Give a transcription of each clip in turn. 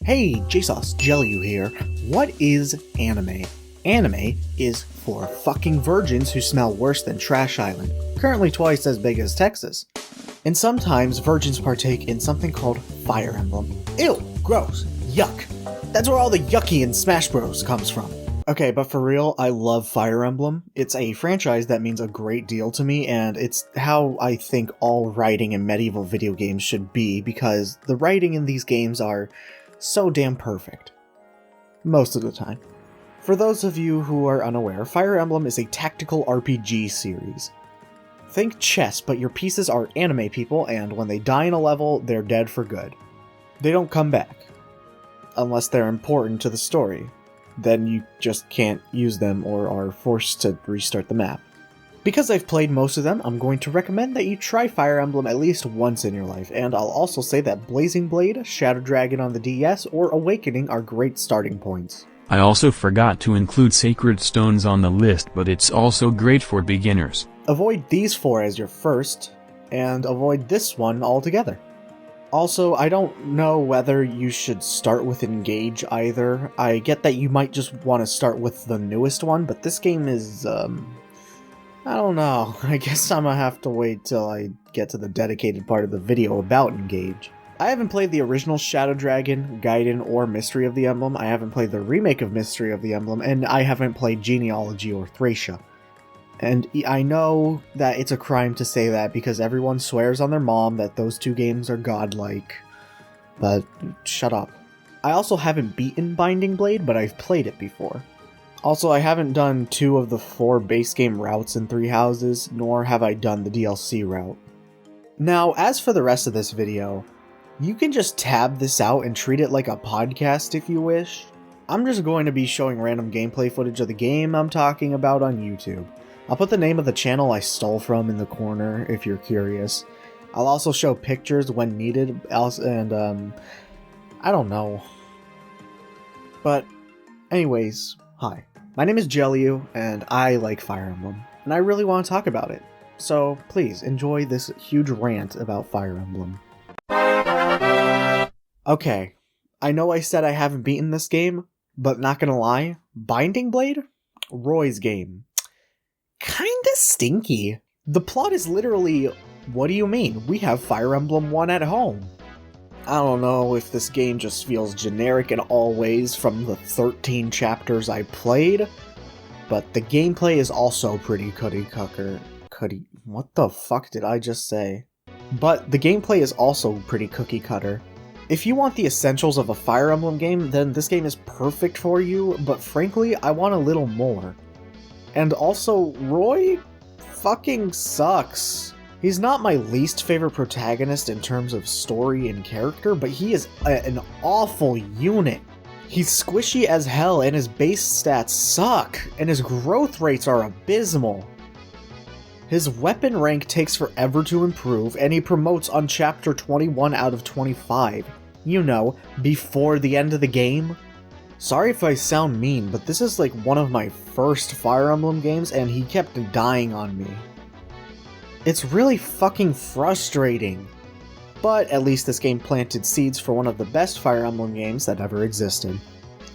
Hey, jELeeoo here. What is anime? Anime is for fucking virgins who smell worse than Trash Island, currently twice as big as Texas. And sometimes virgins partake in something called Fire Emblem. Ew, gross, yuck. That's where all the yucky in Smash Bros comes from. Okay, but for real, I love Fire Emblem. It's a franchise that means a great deal to me, and it's how I think all writing in medieval video games should be, because the writing in these games are so damn perfect. Most of the time. For those of you who are unaware, Fire Emblem is a tactical RPG series. Think chess, but your pieces are anime people, and when they die in a level, they're dead for good. They don't come back. Unless they're important to the story. Then you just can't use them or are forced to restart the map. Because I've played most of them, I'm going to recommend that you try Fire Emblem at least once in your life, and I'll also say that Blazing Blade, Shadow Dragon on the DS, or Awakening are great starting points. I also forgot to include Sacred Stones on the list, but it's also great for beginners. Avoid these four as your first, and avoid this one altogether. Also, I don't know whether you should start with Engage either. I get that you might just want to start with the newest one, but this game is, I don't know. I guess I'm gonna have to wait till I get to the dedicated part of the video about Engage. I haven't played the original Shadow Dragon, Gaiden, or Mystery of the Emblem. I haven't played the remake of Mystery of the Emblem, and I haven't played Genealogy or Thracia. And I know that it's a crime to say that because everyone swears on their mom that those two games are godlike. But shut up. I also haven't beaten Binding Blade, but I've played it before. Also, I haven't done 2 of the 4 base game routes in 3 houses, nor have I done the DLC route. Now, as for the rest of this video, you can just tab this out and treat it like a podcast if you wish. I'm just going to be showing random gameplay footage of the game I'm talking about on YouTube. I'll put the name of the channel I stole from in the corner if you're curious. I'll also show pictures when needed, and I don't know. But anyways, hi. My name is jELeeoo, and I like Fire Emblem, and I really want to talk about it. So please, enjoy this huge rant about Fire Emblem. Okay, I know I said I haven't beaten this game, but not gonna lie, Binding Blade? Roy's game. Kinda stinky. The plot is literally, what do you mean? We have Fire Emblem 1 at home. I don't know if this game just feels generic in all ways from the 13 chapters I played, but the gameplay is also pretty what the fuck did I just say? But the gameplay is also pretty cookie cutter. If you want the essentials of a Fire Emblem game, then this game is perfect for you, but frankly, I want a little more. And also, Roy fucking sucks. He's not my least favorite protagonist in terms of story and character, but he is an awful unit. He's squishy as hell, and his base stats suck, and his growth rates are abysmal. His weapon rank takes forever to improve, and he promotes on chapter 21 out of 25. You know, before the end of the game. Sorry if I sound mean, but this is like one of my first Fire Emblem games, and he kept dying on me. It's really fucking frustrating. But at least this game planted seeds for one of the best Fire Emblem games that ever existed.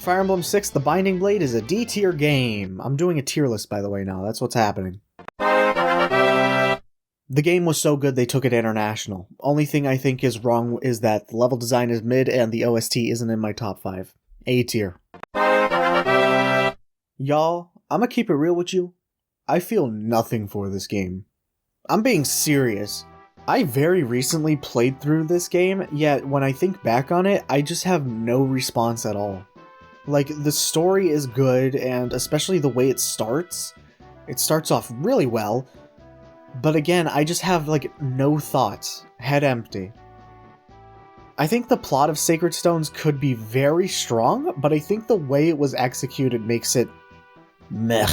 Fire Emblem 6 The Binding Blade is a D-tier game. I'm doing a tier list, by the way, now. That's what's happening. The game was so good they took it international. Only thing I think is wrong is that the level design is mid and the OST isn't in my top 5. A tier. Y'all, I'ma keep it real with you. I feel nothing for this game. I'm being serious. I very recently played through this game, yet when I think back on it, I just have no response at all. Like, the story is good, and especially the way it starts. It starts off really well, but again, I just have, like, no thoughts. Head empty. I think the plot of Sacred Stones could be very strong, but I think the way it was executed makes it meh.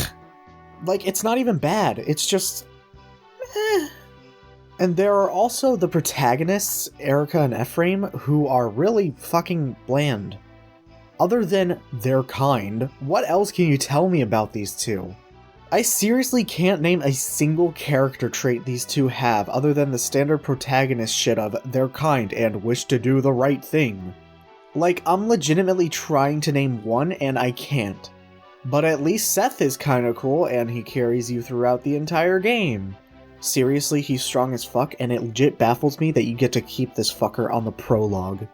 Like, it's not even bad, it's just eh. And there are also the protagonists, Erica and Ephraim, who are really fucking bland. Other than they're kind, what else can you tell me about these two? I seriously can't name a single character trait these two have other than the standard protagonist shit of they're kind and wish to do the right thing. Like, I'm legitimately trying to name one and I can't. But at least Seth is kinda cool and he carries you throughout the entire game. Seriously, he's strong as fuck, and it legit baffles me that you get to keep this fucker on the prologue.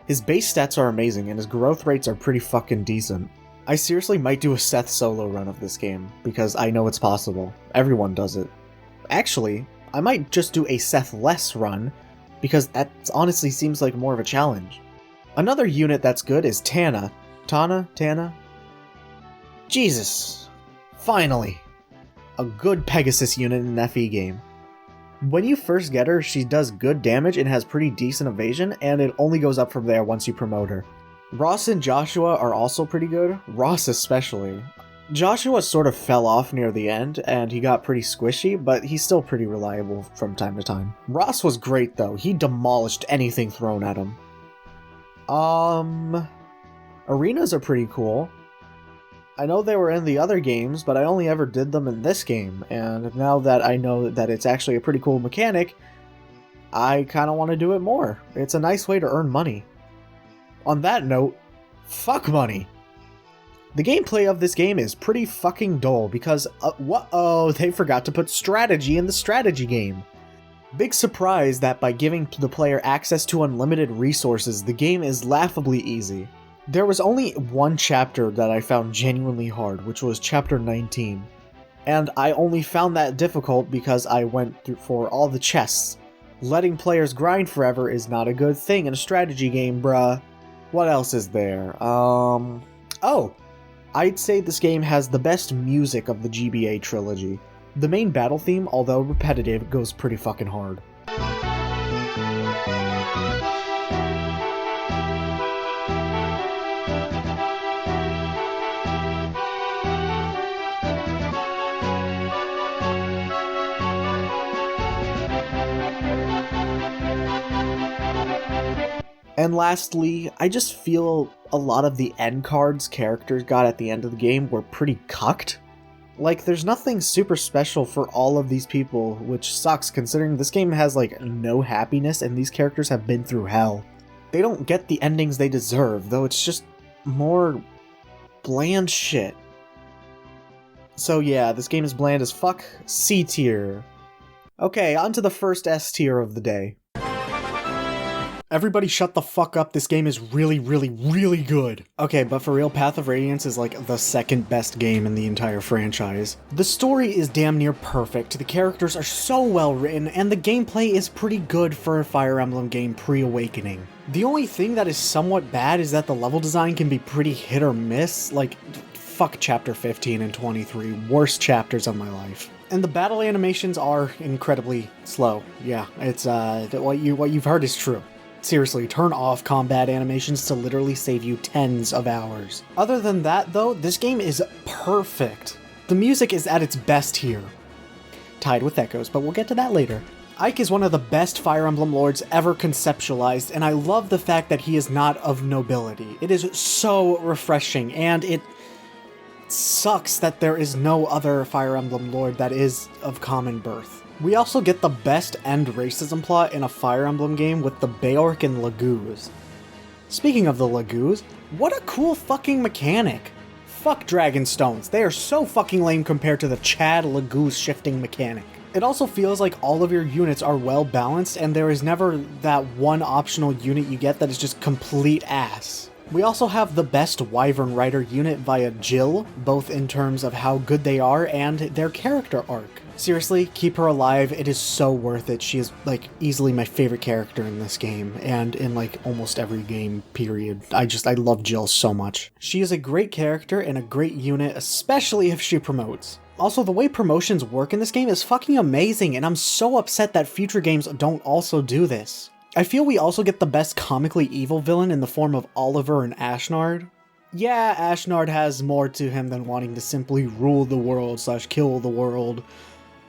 His base stats are amazing, and his growth rates are pretty fucking decent. I seriously might do a Seth solo run of this game, because I know it's possible. Everyone does it. Actually, I might just do a Seth-less run, because that honestly seems like more of a challenge. Another unit that's good is Tana. Tana? Jesus. Finally. A good Pegasus unit in an FE game. When you first get her, she does good damage and has pretty decent evasion, and it only goes up from there once you promote her. Ross and Joshua are also pretty good, Ross especially. Joshua sort of fell off near the end, and he got pretty squishy, but he's still pretty reliable from time to time. Ross was great though, he demolished anything thrown at him. Arenas are pretty cool. I know they were in the other games, but I only ever did them in this game, and now that I know that it's actually a pretty cool mechanic, I kinda want to do it more. It's a nice way to earn money. On that note, fuck money! The gameplay of this game is pretty fucking dull because, they forgot to put strategy in the strategy game. Big surprise that by giving the player access to unlimited resources, the game is laughably easy. There was only one chapter that I found genuinely hard, which was chapter 19. And I only found that difficult because I went through for all the chests. Letting players grind forever is not a good thing in a strategy game, bruh. What else is there? I'd say this game has the best music of the GBA trilogy. The main battle theme, although repetitive, goes pretty fucking hard. And lastly, I just feel a lot of the end cards characters got at the end of the game were pretty cucked. Like, there's nothing super special for all of these people, which sucks considering this game has, like, no happiness and these characters have been through hell. They don't get the endings they deserve, though it's just more bland shit. So yeah, this game is bland as fuck. C tier. Okay, on to the first S tier of the day. Everybody shut the fuck up, this game is really, really, really good. Okay, but for real, Path of Radiance is like the second best game in the entire franchise. The story is damn near perfect, the characters are so well written, and the gameplay is pretty good for a Fire Emblem game pre-Awakening. The only thing that is somewhat bad is that the level design can be pretty hit or miss, like, fuck chapter 15 and 23, worst chapters of my life. And the battle animations are incredibly slow. Yeah, it's, what you've heard is true. Seriously, turn off combat animations to literally save you tens of hours. Other than that, though, this game is perfect. The music is at its best here. Tied with Echoes, but we'll get to that later. Ike is one of the best Fire Emblem lords ever conceptualized, and I love the fact that he is not of nobility. It is so refreshing, and it sucks that there is no other Fire Emblem lord that is of common birth. We also get the best end racism plot in a Fire Emblem game with the Beork and Lagoos. Speaking of the Lagoos, what a cool fucking mechanic! Fuck Dragonstones, they are so fucking lame compared to the Chad Lagoos shifting mechanic. It also feels like all of your units are well balanced and there is never that one optional unit you get that is just complete ass. We also have the best Wyvern Rider unit via jELeeoo, both in terms of how good they are and their character arc. Seriously, keep her alive, it is so worth it. She is, like, easily my favorite character in this game, and in, like, almost every game, period. I love jELeeoo so much. She is a great character and a great unit, especially if she promotes. Also, the way promotions work in this game is fucking amazing, and I'm so upset that future games don't also do this. I feel we also get the best comically evil villain in the form of Oliver and Ashnard. Yeah, Ashnard has more to him than wanting to simply rule the world / kill the world,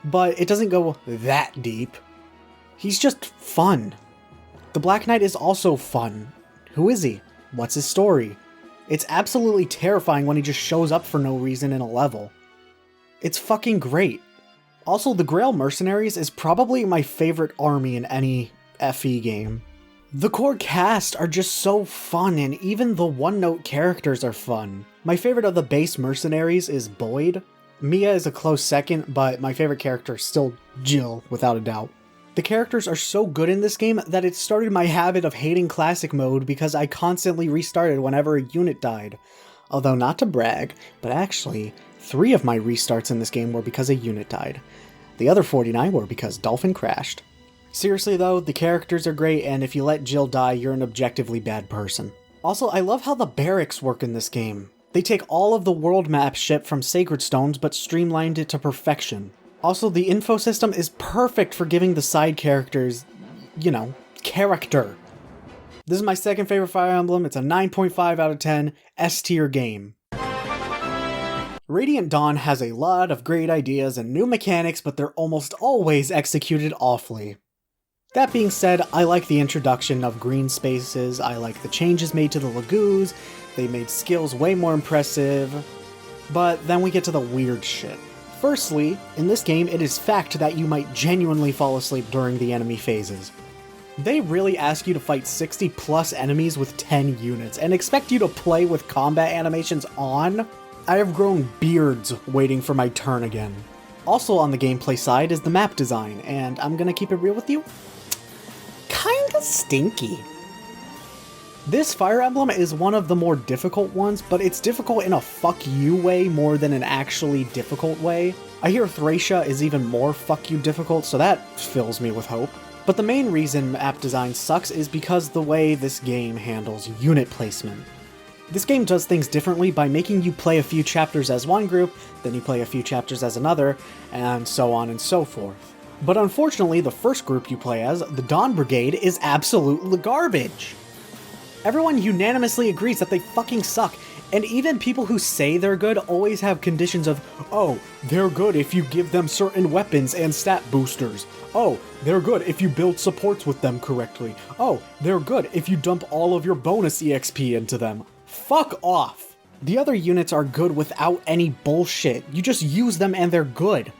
but it doesn't go that deep. He's just fun. The Black Knight is also fun. Who is he? What's his story? It's absolutely terrifying when he just shows up for no reason in a level. It's fucking great. Also, the Grail Mercenaries is probably my favorite army in any FE game. The core cast are just so fun, and even the one-note characters are fun. My favorite of the base mercenaries is Boyd. Mia is a close second, but my favorite character is still Jill, without a doubt. The characters are so good in this game that it started my habit of hating classic mode because I constantly restarted whenever a unit died. Although not to brag, but actually, 3 of my restarts in this game were because a unit died. The other 49 were because Dolphin crashed. Seriously though, the characters are great, and if you let Jill die, you're an objectively bad person. Also, I love how the barracks work in this game. They take all of the world map shit from Sacred Stones, but streamlined it to perfection. Also, the info system is perfect for giving the side characters, you know, character. This is my second favorite Fire Emblem. It's a 9.5 out of 10, S-tier game. Radiant Dawn has a lot of great ideas and new mechanics, but they're almost always executed awfully. That being said, I like the introduction of green spaces, I like the changes made to the jELeeoos, they made skills way more impressive, but then we get to the weird shit. Firstly, in this game it is fact that you might genuinely fall asleep during the enemy phases. They really ask you to fight 60 plus enemies with 10 units, and expect you to play with combat animations on? I have grown beards waiting for my turn again. Also on the gameplay side is the map design, and I'm gonna keep it real with you. Kinda stinky. This Fire Emblem is one of the more difficult ones, but it's difficult in a fuck you way more than an actually difficult way. I hear Thracia is even more fuck you difficult, so that fills me with hope. But the main reason map design sucks is because the way this game handles unit placement. This game does things differently by making you play a few chapters as one group, then you play a few chapters as another, and so on and so forth. But unfortunately, the first group you play as, the Dawn Brigade, is absolutely garbage. Everyone unanimously agrees that they fucking suck, and even people who say they're good always have conditions of, oh, they're good if you give them certain weapons and stat boosters. Oh, they're good if you build supports with them correctly. Oh, they're good if you dump all of your bonus EXP into them. Fuck off! The other units are good without any bullshit. You just use them and they're good.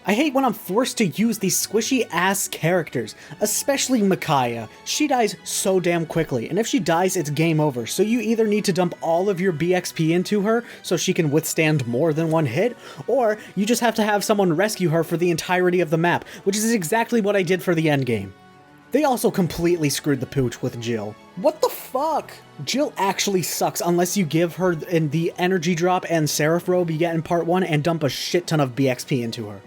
I hate when I'm forced to use these squishy-ass characters, especially Micaiah. She dies so damn quickly, and if she dies, it's game over, so you either need to dump all of your BXP into her so she can withstand more than one hit, or you just have to have someone rescue her for the entirety of the map, which is exactly what I did for the endgame. They also completely screwed the pooch with Jill. What the fuck? Jill actually sucks unless you give her the energy drop and Seraph robe you get in part 1 and dump a shit ton of BXP into her.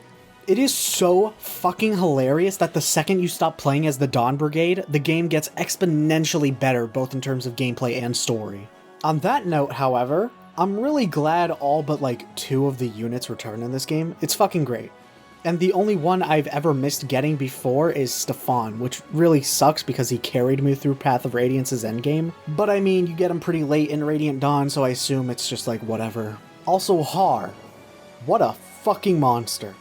It is so fucking hilarious that the second you stop playing as the Dawn Brigade, the game gets exponentially better both in terms of gameplay and story. On that note, however, I'm really glad all but like 2 of the units return in this game. It's fucking great. And the only one I've ever missed getting before is Stefan, which really sucks because he carried me through Path of Radiance's endgame. But I mean, you get him pretty late in Radiant Dawn, so I assume it's just like whatever. Also Har. What a fucking monster.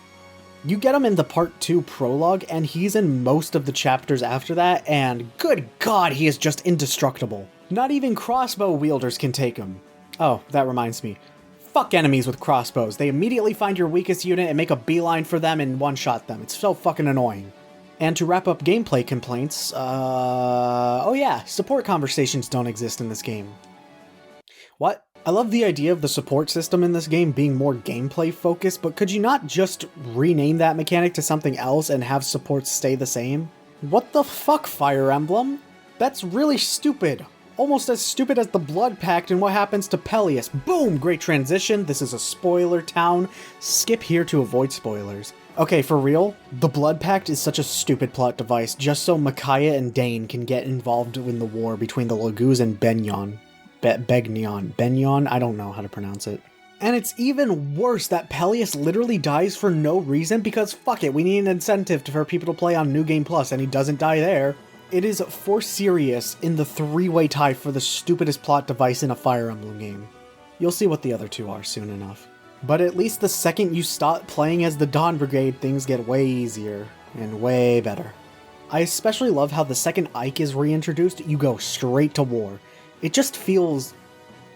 You get him in the part 2 prologue, and he's in most of the chapters after that, and good god, he is just indestructible. Not even crossbow wielders can take him. Oh, that reminds me. Fuck enemies with crossbows. They immediately find your weakest unit and make a beeline for them and one-shot them. It's so fucking annoying. And to wrap up gameplay complaints, oh yeah, support conversations don't exist in this game. What? I love the idea of the support system in this game being more gameplay focused, but could you not just rename that mechanic to something else and have supports stay the same? What the fuck, Fire Emblem? That's really stupid. Almost as stupid as the Blood Pact and what happens to Peleus. Boom! Great transition. This is a spoiler town. Skip here to avoid spoilers. Okay, for real, the Blood Pact is such a stupid plot device just so Micaiah and Dane can get involved in the war between the jELeeoos and Benyon. Benyon? I don't know how to pronounce it. And it's even worse that Peleus literally dies for no reason because fuck it, we need an incentive for people to play on New Game Plus and he doesn't die there. It is for serious in the 3-way tie for the stupidest plot device in a Fire Emblem game. You'll see what the other 2 are soon enough. But at least the second you stop playing as the Dawn Brigade, things get way easier and way better. I especially love how the second Ike is reintroduced, you go straight to war. It just feels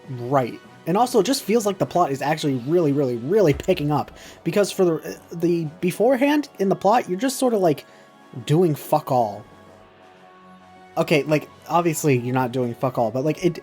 right. And also, it just feels like the plot is actually really picking up. Because for the beforehand in the plot, you're just sort of like doing fuck all. Okay, like, obviously you're not doing fuck all, but like,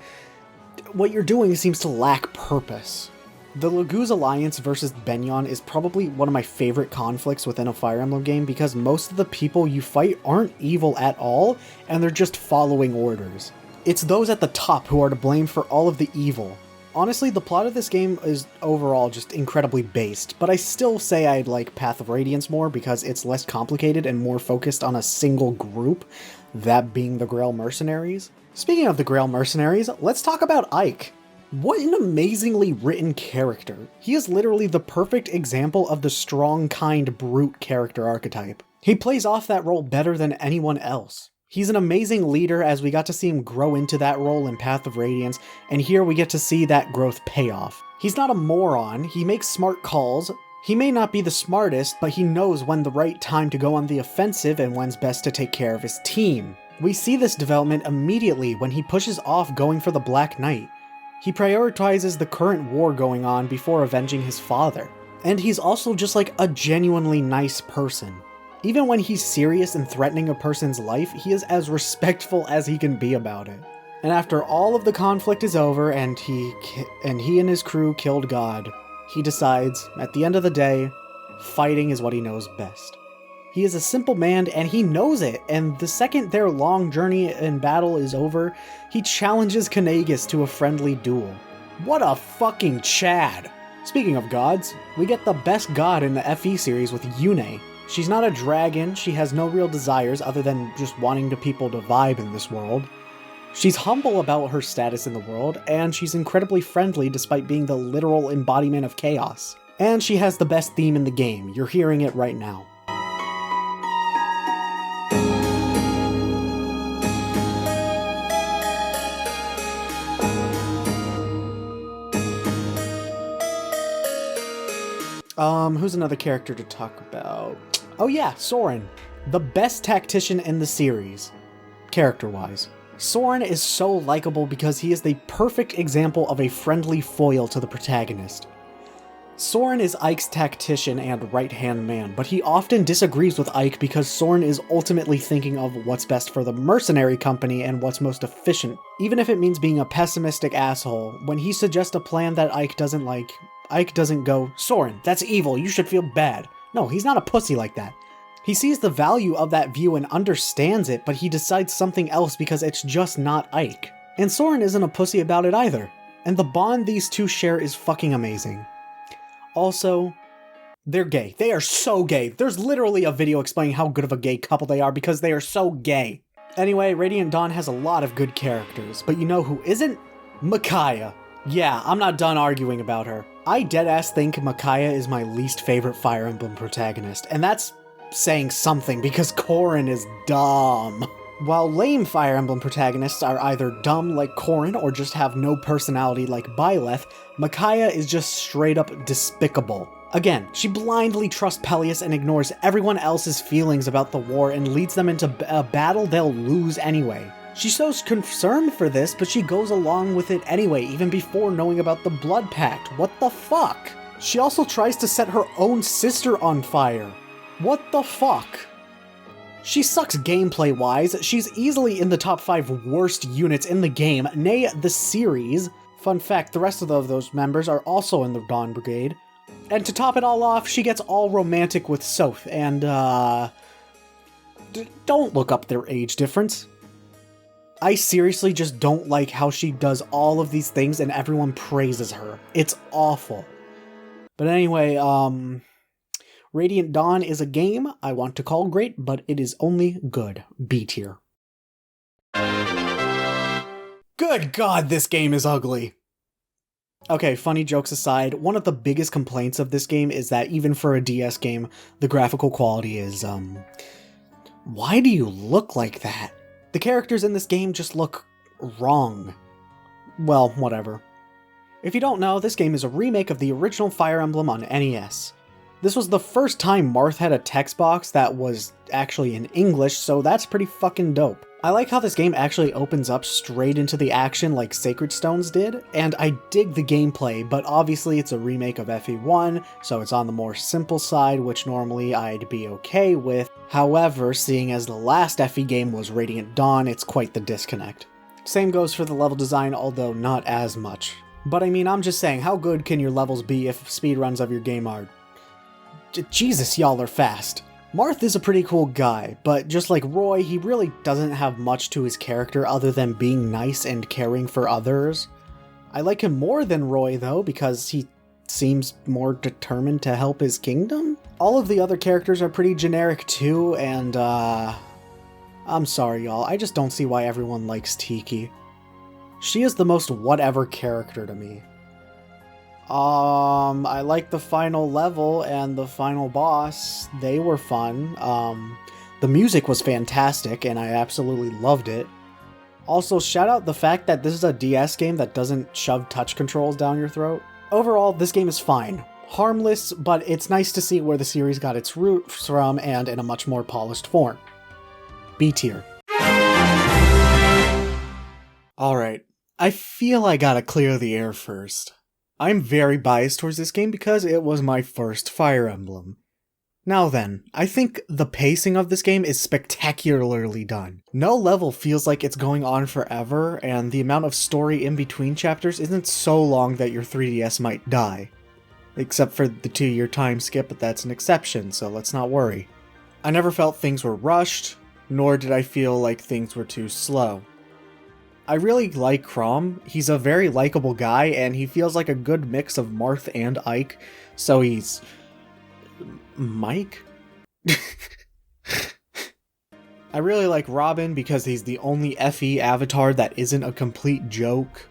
what you're doing seems to lack purpose. The Jeleeoo's alliance versus Benyon is probably one of my favorite conflicts within a Fire Emblem game because most of the people you fight aren't evil at all, and they're just following orders. It's those at the top who are to blame for all of the evil. Honestly, the plot of this game is overall just incredibly based, but I still say I'd like Path of Radiance more because it's less complicated and more focused on a single group, that being the Grail Mercenaries. Speaking of the Grail Mercenaries, let's talk about Ike. What an amazingly written character. He is literally the perfect example of the strong, kind, brute character archetype. He plays off that role better than anyone else. He's an amazing leader as we got to see him grow into that role in Path of Radiance, and here we get to see that growth pay off. He's not a moron, he makes smart calls. He may not be the smartest, but he knows when the right time to go on the offensive and when's best to take care of his team. We see this development immediately when he pushes off going for the Black Knight. He prioritizes the current war going on before avenging his father. And he's also just like a genuinely nice person. Even when he's serious and threatening a person's life, he is as respectful as he can be about it. And after all of the conflict is over and he and his crew killed God, he decides, at the end of the day, fighting is what he knows best. He is a simple man and he knows it, and the second their long journey in battle is over, he challenges Kanagas to a friendly duel. What a fucking Chad! Speaking of gods, we get the best god in the FE series with Yune. She's not a dragon, she has no real desires other than just wanting people to vibe in this world. She's humble about her status in the world, and she's incredibly friendly despite being the literal embodiment of chaos. And she has the best theme in the game, you're hearing it right now. Who's another character to talk about? Oh yeah, Soren. The best tactician in the series, character-wise. Soren is so likable because he is the perfect example of a friendly foil to the protagonist. Soren is Ike's tactician and right-hand man, but he often disagrees with Ike because Soren is ultimately thinking of what's best for the mercenary company and what's most efficient. Even if it means being a pessimistic asshole, when he suggests a plan that Ike doesn't like, Ike doesn't go, "Soren, that's evil, you should feel bad." No, he's not a pussy like that. He sees the value of that view and understands it, but he decides something else because it's just not Ike. And Soren isn't a pussy about it either. And the bond these two share is fucking amazing. Also, they're gay. They are so gay. There's literally a video explaining how good of a gay couple they are because they are so gay. Anyway, Radiant Dawn has a lot of good characters, but you know who isn't? Micaiah. Yeah, I'm not done arguing about her. I deadass think Micaiah is my least favorite Fire Emblem protagonist, and that's saying something because Corrin is dumb. While lame Fire Emblem protagonists are either dumb like Corrin or just have no personality like Byleth, Micaiah is just straight up despicable. Again, she blindly trusts Peleus and ignores everyone else's feelings about the war and leads them into a battle they'll lose anyway. She shows concern for this, but she goes along with it anyway, even before knowing about the Blood Pact. What the fuck? She also tries to set her own sister on fire. What the fuck? She sucks gameplay-wise. She's easily in the top 5 worst units in the game, nay, the series. Fun fact, the rest of those members are also in the Dawn Brigade. And to top it all off, she gets all romantic with Soph, and, don't look up their age difference. I seriously just don't like how she does all of these things and everyone praises her. It's awful. But anyway, Radiant Dawn is a game I want to call great, but it is only good. B tier. Good God, this game is ugly. Okay, funny jokes aside, one of the biggest complaints of this game is that even for a DS game, the graphical quality is, why do you look like that? The characters in this game just look wrong. Well, whatever. If you don't know, this game is a remake of the original Fire Emblem on NES. This was the first time Marth had a text box that was actually in English, so that's pretty fucking dope. I like how this game actually opens up straight into the action like Sacred Stones did, and I dig the gameplay, but obviously it's a remake of FE1, so it's on the more simple side, which normally I'd be okay with. However, seeing as the last FE game was Radiant Dawn, it's quite the disconnect. Same goes for the level design, although not as much. But I mean, I'm just saying, how good can your levels be if speedruns of your game are... Jesus, y'all are fast. Marth is a pretty cool guy, but just like Roy, he really doesn't have much to his character other than being nice and caring for others. I like him more than Roy though, because he seems more determined to help his kingdom? All of the other characters are pretty generic too, and I'm sorry y'all, I just don't see why everyone likes Tiki. She is the most whatever character to me. I like the final level and the final boss. They were fun. The music was fantastic and I absolutely loved it. Also, shout out the fact that this is a DS game that doesn't shove touch controls down your throat. Overall, this game is fine. Harmless, but it's nice to see where the series got its roots from and in a much more polished form. B tier. Alright, I feel I gotta clear the air first. I'm very biased towards this game because it was my first Fire Emblem. Now then, I think the pacing of this game is spectacularly done. No level feels like it's going on forever, and the amount of story in between chapters isn't so long that your 3DS might die. Except for the 2-year time skip, but that's an exception, so let's not worry. I never felt things were rushed, nor did I feel like things were too slow. I really like Crom. He's a very likable guy, and he feels like a good mix of Marth and Ike, so he's... Mike? I really like Robin because he's the only FE avatar that isn't a complete joke.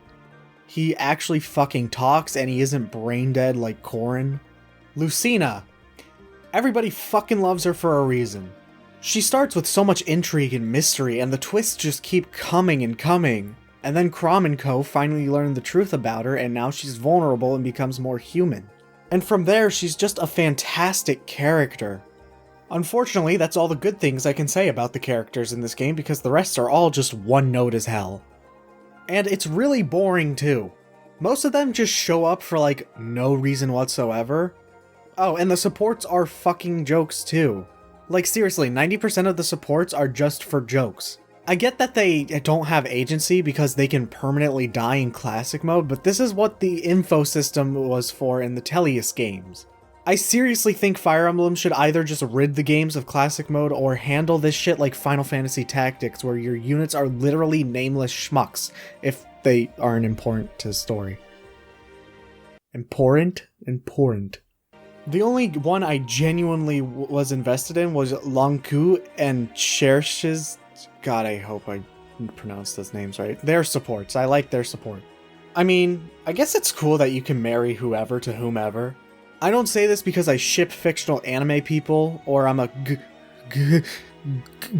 He actually fucking talks, and he isn't brain dead like Corrin. Lucina. Everybody fucking loves her for a reason. She starts with so much intrigue and mystery, and the twists just keep coming and coming. And then Crom and co. finally learn the truth about her, and now she's vulnerable and becomes more human. And from there, she's just a fantastic character. Unfortunately, that's all the good things I can say about the characters in this game, because the rest are all just one note as hell. And it's really boring too. Most of them just show up for like no reason whatsoever. Oh, and the supports are fucking jokes too. Like seriously, 90% of the supports are just for jokes. I get that they don't have agency because they can permanently die in classic mode, but this is what the info system was for in the Teleus games. I seriously think Fire Emblem should either just rid the games of classic mode or handle this shit like Final Fantasy Tactics, where your units are literally nameless schmucks if they aren't important to the story. Important? The only one I genuinely was invested in was Longku and Chersh's... God, I hope I pronounced those names right. Their supports. I like their support. I mean, I guess it's cool that you can marry whoever to whomever. I don't say this because I ship fictional anime people, or I'm a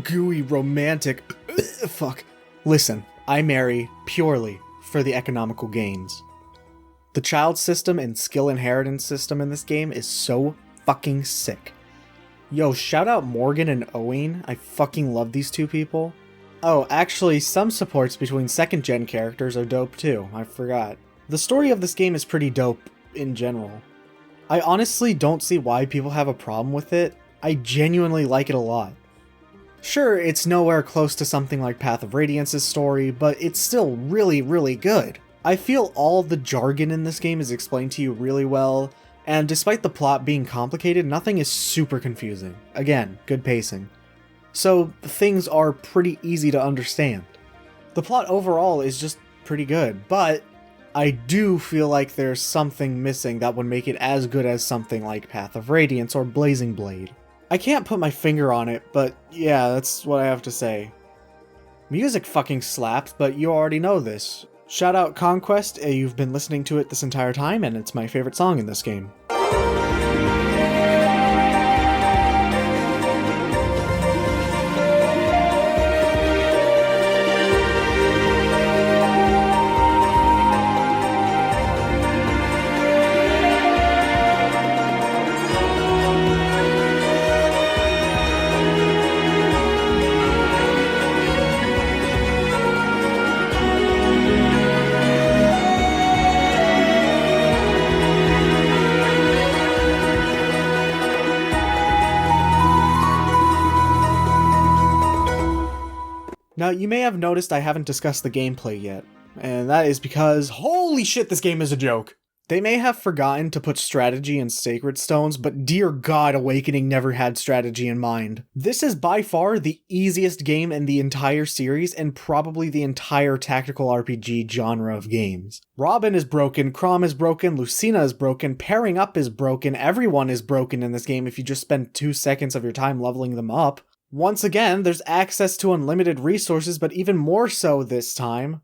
gooey romantic... Fuck. Listen, I marry purely for the economical gains. The child system and skill inheritance system in this game is so fucking sick. Yo, shout out Morgan and Owen. I fucking love these two people. Oh, actually, some supports between second-gen characters are dope too. I forgot. The story of this game is pretty dope in general. I honestly don't see why people have a problem with it. I genuinely like it a lot. Sure, it's nowhere close to something like Path of Radiance's story, but it's still really, really good. I feel all the jargon in this game is explained to you really well, and despite the plot being complicated, nothing is super confusing. Again, good pacing. So, things are pretty easy to understand. The plot overall is just pretty good, but I do feel like there's something missing that would make it as good as something like Path of Radiance or Blazing Blade. I can't put my finger on it, but yeah, that's what I have to say. Music fucking slaps, but you already know this. Shout out Conquest, you've been listening to it this entire time, and it's my favorite song in this game. Now, you may have noticed I haven't discussed the gameplay yet, and that is because, holy shit, this game is a joke! They may have forgotten to put strategy in Sacred Stones, but dear god, Awakening never had strategy in mind. This is by far the easiest game in the entire series, and probably the entire tactical RPG genre of games. Robin is broken, Chrom is broken, Lucina is broken, pairing up is broken, everyone is broken in this game if you just spend 2 seconds of your time leveling them up. Once again, there's access to unlimited resources, but even more so this time.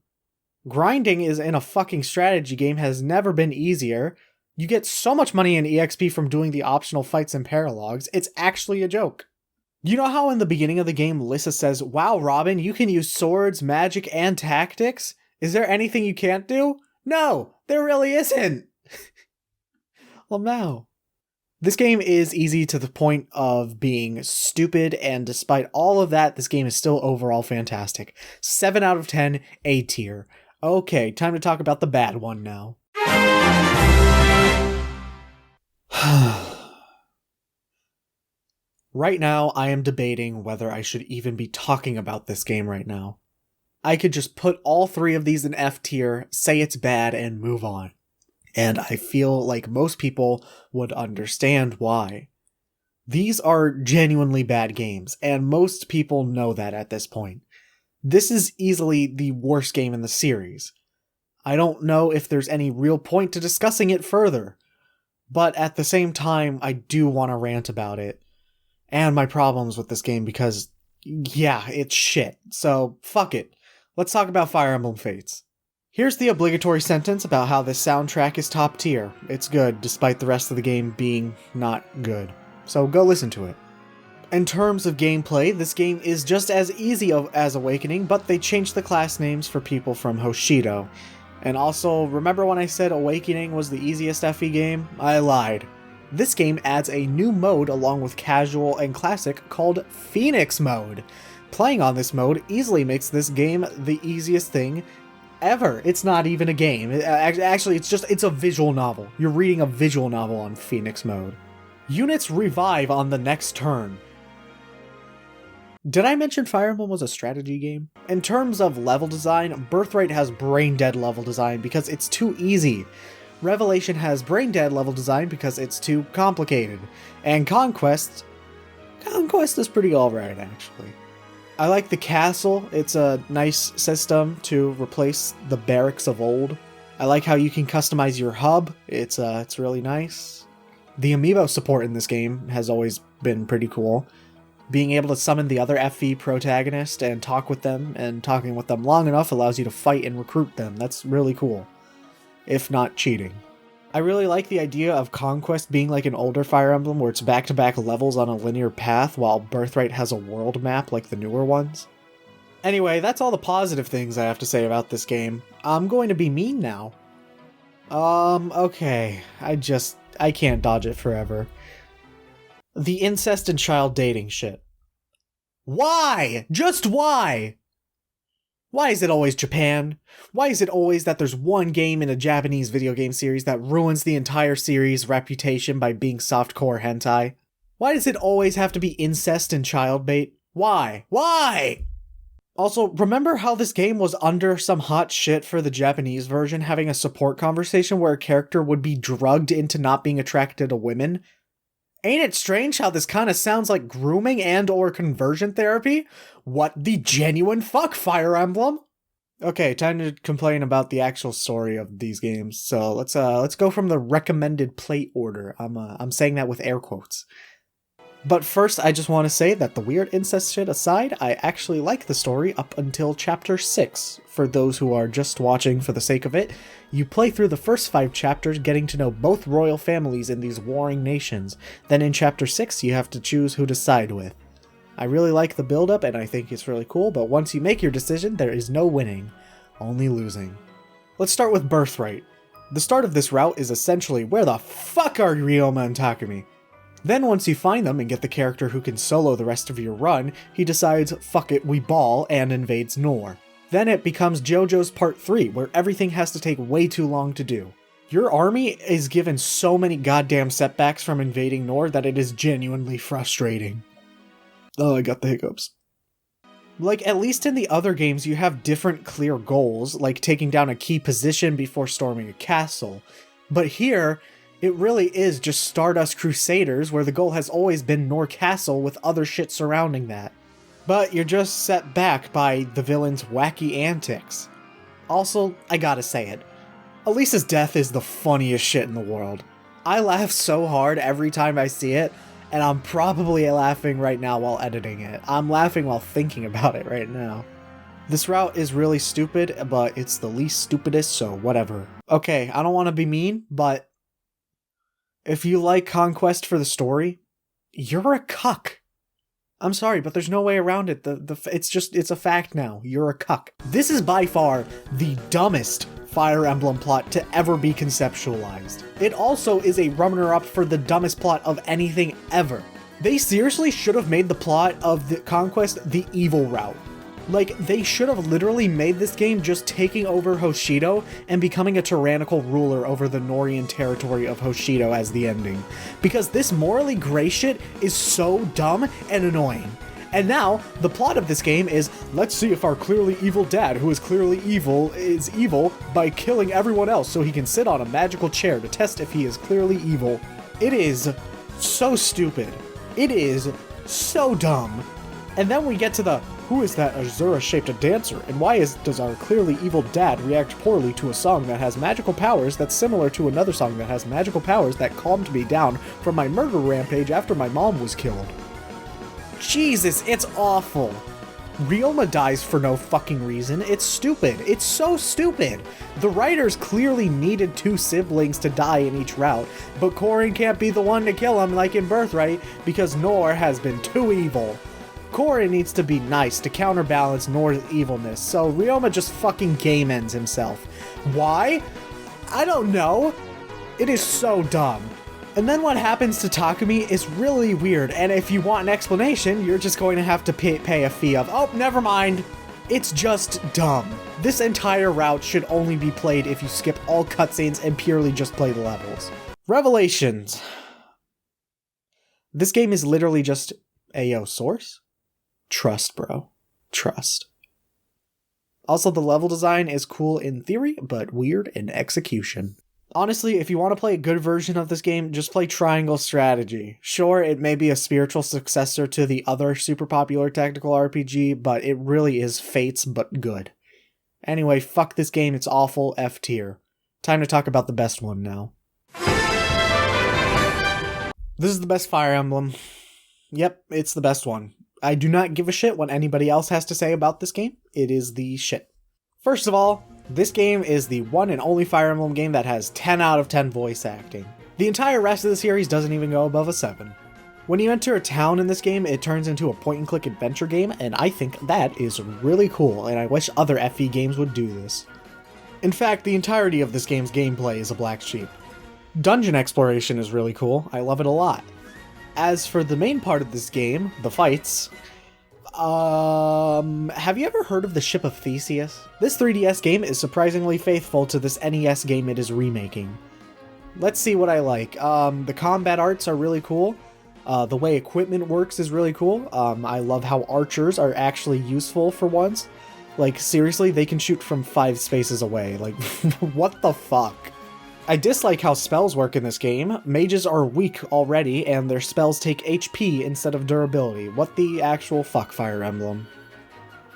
Grinding is in a fucking strategy game has never been easier. You get so much money in EXP from doing the optional fights and paralogs, it's actually a joke. You know how in the beginning of the game Lissa says, "Wow, Robin, you can use swords, magic, and tactics? Is there anything you can't do?" No, there really isn't! Well, now. This game is easy to the point of being stupid, and despite all of that, this game is still overall fantastic. 7 out of 10, A tier. Okay, time to talk about the bad one now. Right now, I am debating whether I should even be talking about this game right now. I could just put all 3 of these in F tier, say it's bad, and move on. And I feel like most people would understand why. These are genuinely bad games, and most people know that at this point. This is easily the worst game in the series. I don't know if there's any real point to discussing it further, but at the same time, I do want to rant about it, and my problems with this game because, yeah, it's shit, so fuck it. Let's talk about Fire Emblem Fates. Here's the obligatory sentence about how this soundtrack is top tier. It's good, despite the rest of the game being not good. So go listen to it. In terms of gameplay, this game is just as easy as Awakening, but they changed the class names for people from Hoshido. And also, remember when I said Awakening was the easiest FE game? I lied. This game adds a new mode along with casual and classic called Phoenix Mode. Playing on this mode easily makes this game the easiest thing ever. It's not even a game. Actually, it's a visual novel. You're reading a visual novel on Phoenix Mode. Units revive on the next turn. Did I mention Fire Emblem was a strategy game? In terms of level design, Birthright has brain dead level design because it's too easy. Revelation has brain dead level design because it's too complicated. And Conquest is pretty alright actually. I like the castle. It's a nice system to replace the barracks of old. I like how you can customize your hub. It's really nice. The amiibo support in this game has always been pretty cool. Being able to summon the other FE protagonist and talk with them, and talking with them long enough allows you to fight and recruit them. That's really cool. If not cheating. I really like the idea of Conquest being like an older Fire Emblem where it's back-to-back levels on a linear path while Birthright has a world map like the newer ones. Anyway, that's all the positive things I have to say about this game. I'm going to be mean now. Okay. I can't dodge it forever. The incest and child dating shit. Why? Just why? Why is it always Japan? Why is it always that there's one game in a Japanese video game series that ruins the entire series' reputation by being softcore hentai? Why does it always have to be incest and child bait? Why? Why? Also, remember how this game was under some hot shit for the Japanese version, having a support conversation where a character would be drugged into not being attracted to women? Ain't it strange how this kind of sounds like grooming and or conversion therapy? What the genuine fuck, Fire Emblem? Okay, time to complain about the actual story of these games. So let's go from the recommended play order. I'm saying that with air quotes. But first, I just want to say that the weird incest shit aside, I actually like the story up until Chapter 6. For those who are just watching for the sake of it, you play through the first 5 chapters getting to know both royal families in these warring nations. Then in Chapter 6, you have to choose who to side with. I really like the build-up and I think it's really cool, but once you make your decision, there is no winning, only losing. Let's start with Birthright. The start of this route is essentially, where the fuck are Ryoma and Takumi? Then once you find them and get the character who can solo the rest of your run, he decides, fuck it, we ball, and invades Nor. Then it becomes JoJo's Part 3, where everything has to take way too long to do. Your army is given so many goddamn setbacks from invading Nor that it is genuinely frustrating. Oh, I got the hiccups. Like, at least in the other games, you have different clear goals, like taking down a key position before storming a castle. But here, it really is just Stardust Crusaders, where the goal has always been Nor Castle with other shit surrounding that. But you're just set back by the villain's wacky antics. Also, I gotta say it, Elisa's death is the funniest shit in the world. I laugh so hard every time I see it, and I'm probably laughing right now while editing it. I'm laughing while thinking about it right now. This route is really stupid, but it's the least stupidest, so whatever. Okay, I don't want to be mean, but if you like Conquest for the story, you're a cuck. I'm sorry, but there's no way around it. It's a fact now. You're a cuck. This is by far the dumbest Fire Emblem plot to ever be conceptualized. It also is a runner-up for the dumbest plot of anything ever. They seriously should have made the plot of the Conquest the evil route. Like, they should have literally made this game just taking over Hoshido and becoming a tyrannical ruler over the Norian territory of Hoshido as the ending. Because this morally gray shit is so dumb and annoying. And now, the plot of this game is, let's see if our clearly evil dad, who is clearly evil, is evil by killing everyone else so he can sit on a magical chair to test if he is clearly evil. It is so stupid. It is so dumb. And then we get to the, who is that Azura-shaped dancer, and why does our clearly evil dad react poorly to a song that has magical powers that's similar to another song that has magical powers that calmed me down from my murder rampage after my mom was killed? Jesus, it's awful. Ryoma dies for no fucking reason. It's stupid. It's so stupid. The writers clearly needed 2 siblings to die in each route, but Corrin can't be the one to kill him like in Birthright because Nor has been too evil. Corrin needs to be nice to counterbalance Nor's evilness, so Ryoma just fucking game ends himself. Why? I don't know. It is so dumb. And then what happens to Takumi is really weird, and if you want an explanation, you're just going to have to pay a fee of, oh, never mind. It's just dumb. This entire route should only be played if you skip all cutscenes and purely just play the levels. Revelations. This game is literally just, Ayo, source? Trust, bro. Trust. Also, the level design is cool in theory, but weird in execution. Honestly, if you want to play a good version of this game, just play Triangle Strategy. Sure, it may be a spiritual successor to the other super popular tactical RPG, but it really is Fates, but good. Anyway, fuck this game, it's awful, F tier. Time to talk about the best one now. This is the best Fire Emblem. Yep, it's the best one. I do not give a shit what anybody else has to say about this game. It is the shit. First of all, this game is the one and only Fire Emblem game that has 10 out of 10 voice acting. The entire rest of the series doesn't even go above a 7. When you enter a town in this game, it turns into a point-and-click adventure game, and I think that is really cool, and I wish other FE games would do this. In fact, the entirety of this game's gameplay is a black sheep. Dungeon exploration is really cool, I love it a lot. As for the main part of this game, the fights, have you ever heard of the Ship of Theseus? This 3DS game is surprisingly faithful to this NES game it is remaking. Let's see what I like. The combat arts are really cool. The way equipment works is really cool. I love how archers are actually useful for once. Like, seriously, they can shoot from 5 spaces away. Like, what the fuck? I dislike how spells work in this game. Mages are weak already, and their spells take HP instead of durability. What the actual fuck, Fire Emblem?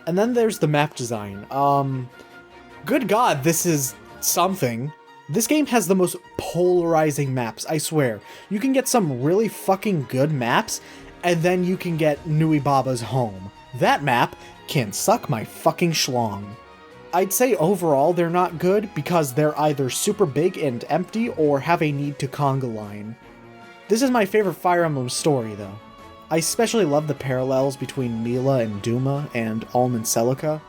And then there's the map design. Good god, this is something. This game has the most polarizing maps, I swear. You can get some really fucking good maps, and then you can get Nui Baba's home. That map can suck my fucking schlong. I'd say overall they're not good because they're either super big and empty or have a need to conga line. This is my favorite Fire Emblem story though. I especially love the parallels between Mila and Duma and Alm and Celica.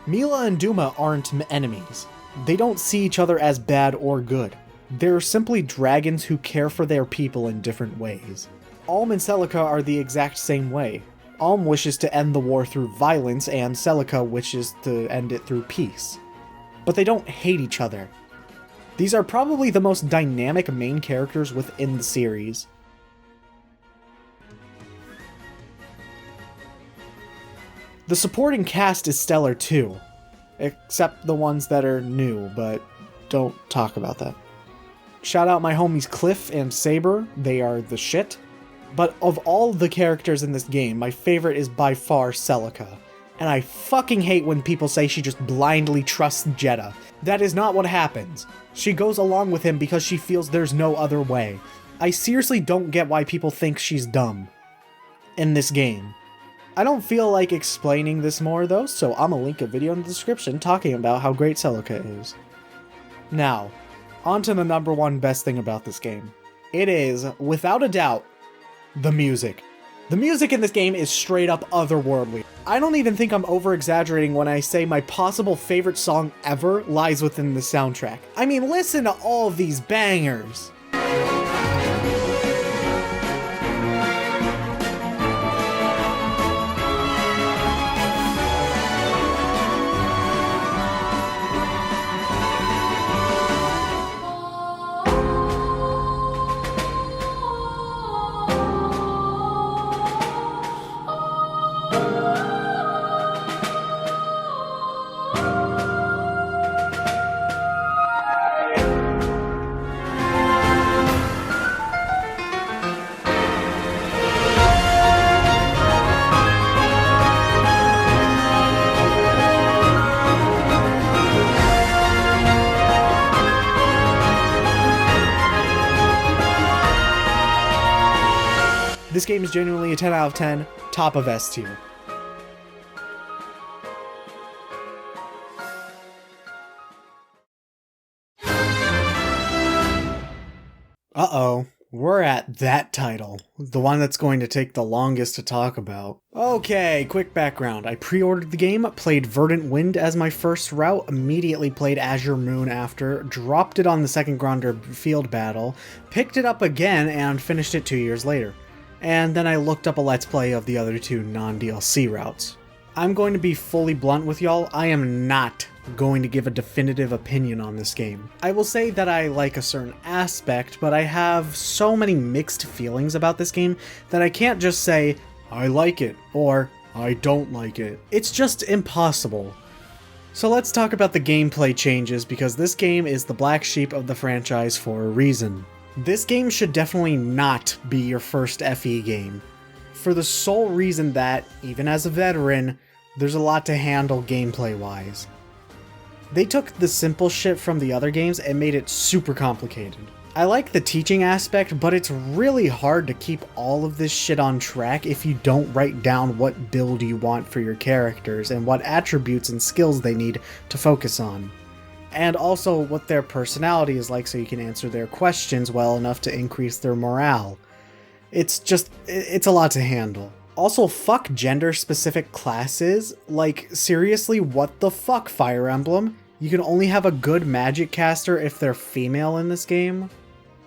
Mila and Duma aren't enemies. They don't see each other as bad or good. They're simply dragons who care for their people in different ways. Alm and Celica are the exact same way. Alm wishes to end the war through violence, and Celica wishes to end it through peace. But they don't hate each other. These are probably the most dynamic main characters within the series. The supporting cast is stellar too, except the ones that are new, but don't talk about that. Shout out my homies Cliff and Saber, they are the shit. But of all the characters in this game, my favorite is by far Celica. And I fucking hate when people say she just blindly trusts Jedha. That is not what happens. She goes along with him because she feels there's no other way. I seriously don't get why people think she's dumb in this game. I don't feel like explaining this more though, so I'm gonna link a video in the description talking about how great Celica is. Now, on to the number one best thing about this game. It is, without a doubt, the music. The music in this game is straight up otherworldly. I don't even think I'm over-exaggerating when I say my possible favorite song ever lies within the soundtrack. I mean, listen to all of these bangers. This game is genuinely a 10 out of 10, top of S tier. Uh-oh, we're at that title, the one that's going to take the longest to talk about. Okay, quick background. I pre-ordered the game, played Verdant Wind as my first route, immediately played Azure Moon after, dropped it on the second Gronder field battle, picked it up again, and finished it 2 years later. And then I looked up a Let's Play of the other two non-DLC routes. I'm going to be fully blunt with y'all, I am not going to give a definitive opinion on this game. I will say that I like a certain aspect, but I have so many mixed feelings about this game that I can't just say, I like it, or I don't like it. It's just impossible. So let's talk about the gameplay changes, because this game is the black sheep of the franchise for a reason. This game should definitely not be your first FE game, for the sole reason that, even as a veteran, there's a lot to handle gameplay-wise. They took the simple shit from the other games and made it super complicated. I like the teaching aspect, but it's really hard to keep all of this shit on track if you don't write down what build you want for your characters and what attributes and skills they need to focus on. And also what their personality is like so you can answer their questions well enough to increase their morale. It's a lot to handle. Also, fuck gender-specific classes. Like, seriously, what the fuck, Fire Emblem? You can only have a good magic caster if they're female in this game?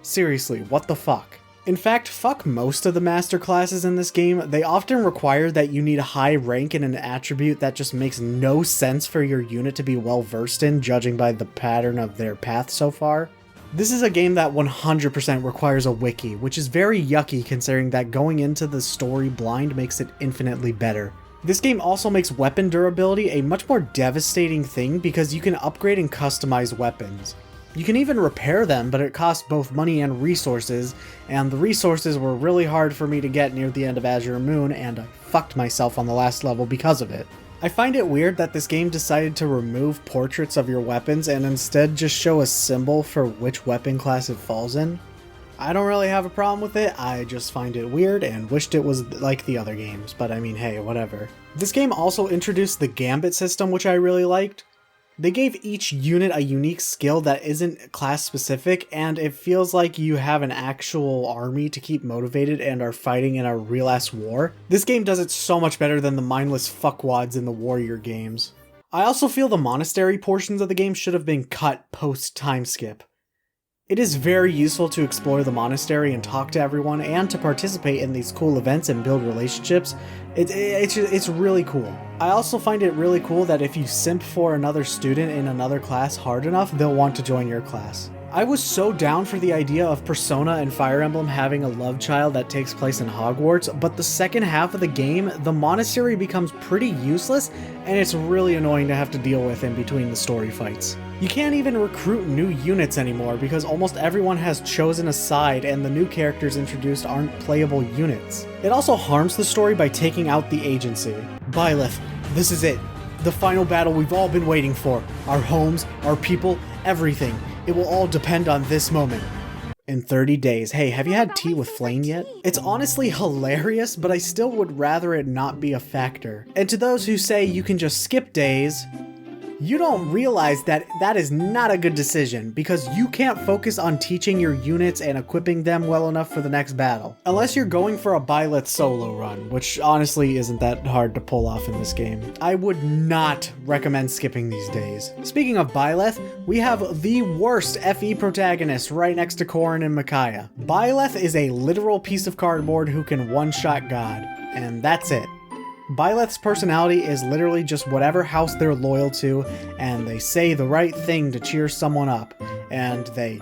Seriously, what the fuck? In fact, fuck most of the master classes in this game. They often require that you need a high rank in an attribute that just makes no sense for your unit to be well versed in, judging by the pattern of their path so far. This is a game that 100% requires a wiki, which is very yucky considering that going into the story blind makes it infinitely better. This game also makes weapon durability a much more devastating thing because you can upgrade and customize weapons. You can even repair them, but it costs both money and resources, and the resources were really hard for me to get near the end of Azure Moon, and I fucked myself on the last level because of it. I find it weird that this game decided to remove portraits of your weapons and instead just show a symbol for which weapon class it falls in. I don't really have a problem with it, I just find it weird and wished it was like the other games, but I mean, hey, whatever. This game also introduced the Gambit system, which I really liked. They gave each unit a unique skill that isn't class specific, and it feels like you have an actual army to keep motivated and are fighting in a real ass war. This game does it so much better than the mindless fuckwads in the warrior games. I also feel the monastery portions of the game should have been cut post time skip. It is very useful to explore the monastery and talk to everyone and to participate in these cool events and build relationships. It's really cool. I also find it really cool that if you simp for another student in another class hard enough, they'll want to join your class. I was so down for the idea of Persona and Fire Emblem having a love child that takes place in Hogwarts, but the second half of the game, the monastery becomes pretty useless, and it's really annoying to have to deal with in between the story fights. You can't even recruit new units anymore because almost everyone has chosen a side and the new characters introduced aren't playable units. It also harms the story by taking out the agency. Byleth, this is it. The final battle we've all been waiting for. Our homes, our people, everything. It will all depend on this moment. In 30 days. Hey, have you had tea with Flame yet? It's honestly hilarious, but I still would rather it not be a factor. And to those who say you can just skip days, you don't realize that that is not a good decision because you can't focus on teaching your units and equipping them well enough for the next battle. Unless you're going for a Byleth solo run, which honestly isn't that hard to pull off in this game. I would not recommend skipping these days. Speaking of Byleth, we have the worst FE protagonist right next to Corrin and Micaiah. Byleth is a literal piece of cardboard who can one-shot God, and that's it. Byleth's personality is literally just whatever house they're loyal to, and they say the right thing to cheer someone up, and they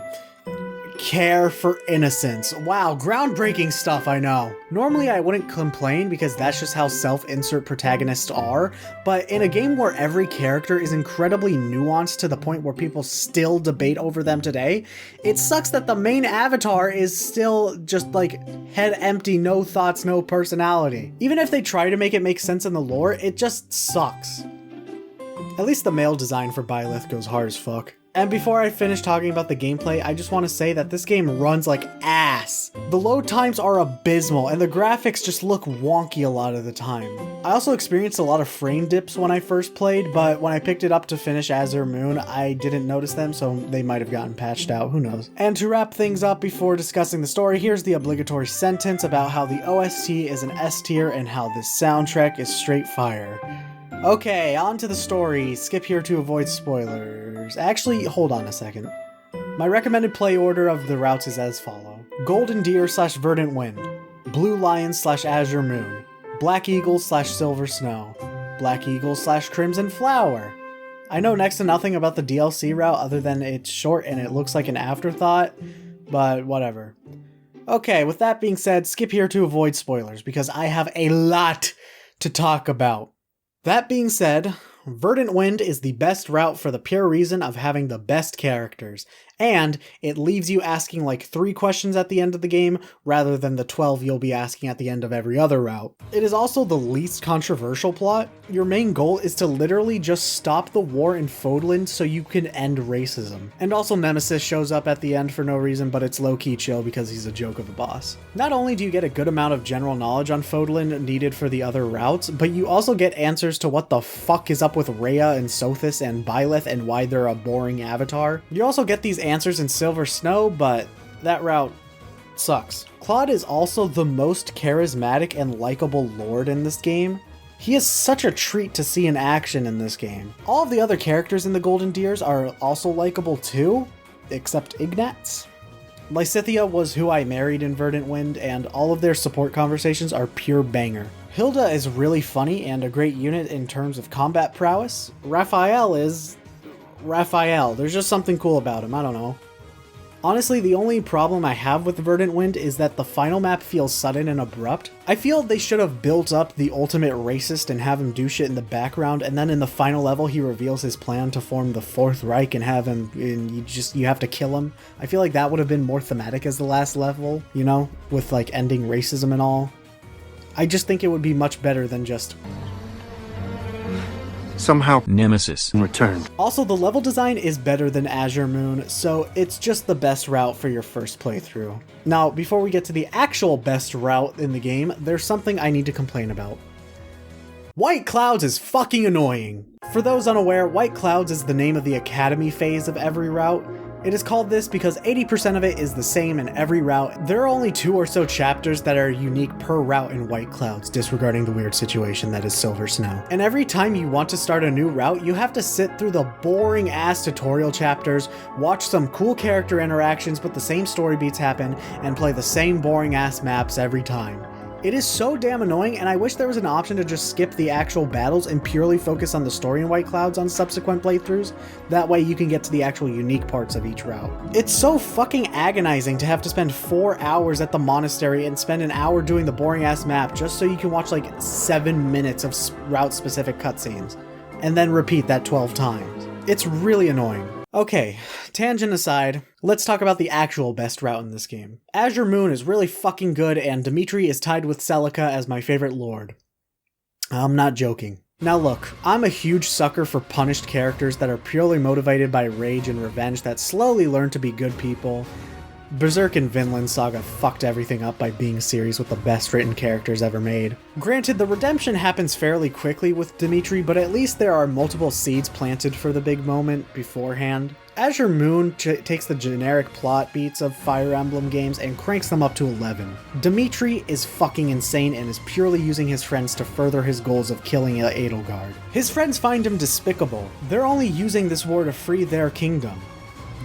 care for innocence. Wow, groundbreaking stuff, I know. Normally I wouldn't complain because that's just how self-insert protagonists are, but in a game where every character is incredibly nuanced to the point where people still debate over them today, it sucks that the main avatar is still just like head empty, no thoughts, no personality. Even if they try to make it make sense in the lore, it just sucks. At least the male design for Byleth goes hard as fuck. And before I finish talking about the gameplay, I just want to say that this game runs like ass. The load times are abysmal, and the graphics just look wonky a lot of the time. I also experienced a lot of frame dips when I first played, but when I picked it up to finish Azure Moon, I didn't notice them, so they might have gotten patched out, who knows. And to wrap things up before discussing the story, here's the obligatory sentence about how the OST is an S tier and how this soundtrack is straight fire. Okay, on to the story. Skip here to avoid spoilers. Actually, hold on a second. My recommended play order of the routes is as follow. Golden Deer / Verdant Wind. Blue Lion / Azure Moon. Black Eagle / Silver Snow. Black Eagle / Crimson Flower. I know next to nothing about the DLC route other than it's short and it looks like an afterthought, but whatever. Okay, with that being said, skip here to avoid spoilers because I have a lot to talk about. That being said, Verdant Wind is the best route for the pure reason of having the best characters, and it leaves you asking like 3 questions at the end of the game rather than the 12 you'll be asking at the end of every other route. It is also the least controversial plot. Your main goal is to literally just stop the war in Fodland so you can end racism. And also Nemesis shows up at the end for no reason, but it's low-key chill because he's a joke of a boss. Not only do you get a good amount of general knowledge on Fodland needed for the other routes, but you also get answers to what the fuck is up with Rhea and Sothis and Byleth and why they're a boring avatar. You also get these answers in Silver Snow, but that route sucks. Claude is also the most charismatic and likable lord in this game. He is such a treat to see in action in this game. All of the other characters in the Golden Deers are also likable too, except Ignatz. Lysithea was who I married in Verdant Wind, and all of their support conversations are pure banger. Hilda is really funny and a great unit in terms of combat prowess. Raphael is Raphael. There's just something cool about him, I don't know. Honestly, the only problem I have with Verdant Wind is that the final map feels sudden and abrupt. I feel they should have built up the ultimate racist and have him do shit in the background, and then in the final level he reveals his plan to form the Fourth Reich and have him, and you have to kill him. I feel like that would have been more thematic as the last level, you know, with like ending racism and all. I just think it would be much better than just somehow Nemesis returned. Also, the level design is better than Azure Moon, so it's just the best route for your first playthrough. Now, before we get to the actual best route in the game, there's something I need to complain about. White Clouds is fucking annoying. For those unaware, White Clouds is the name of the academy phase of every route. It is called this because 80% of it is the same in every route. There are only 2 or so chapters that are unique per route in White Clouds, disregarding the weird situation that is Silver Snow. And every time you want to start a new route, you have to sit through the boring ass tutorial chapters, watch some cool character interactions but the same story beats happen, and play the same boring ass maps every time. It is so damn annoying, and I wish there was an option to just skip the actual battles and purely focus on the story in White Clouds on subsequent playthroughs. That way you can get to the actual unique parts of each route. It's so fucking agonizing to have to spend 4 hours at the monastery and spend an hour doing the boring ass map just so you can watch like 7 minutes of route specific cutscenes, and then repeat that 12 times. It's really annoying. Okay, tangent aside, let's talk about the actual best route in this game. Azure Moon is really fucking good, and Dimitri is tied with Celica as my favorite lord. I'm not joking. Now look, I'm a huge sucker for punished characters that are purely motivated by rage and revenge that slowly learn to be good people. Berserk and Vinland Saga fucked everything up by being a series with the best written characters ever made. Granted, the redemption happens fairly quickly with Dimitri, but at least there are multiple seeds planted for the big moment beforehand. Azure Moon takes the generic plot beats of Fire Emblem games and cranks them up to 11. Dimitri is fucking insane and is purely using his friends to further his goals of killing Edelgard. His friends find him despicable. They're only using this war to free their kingdom.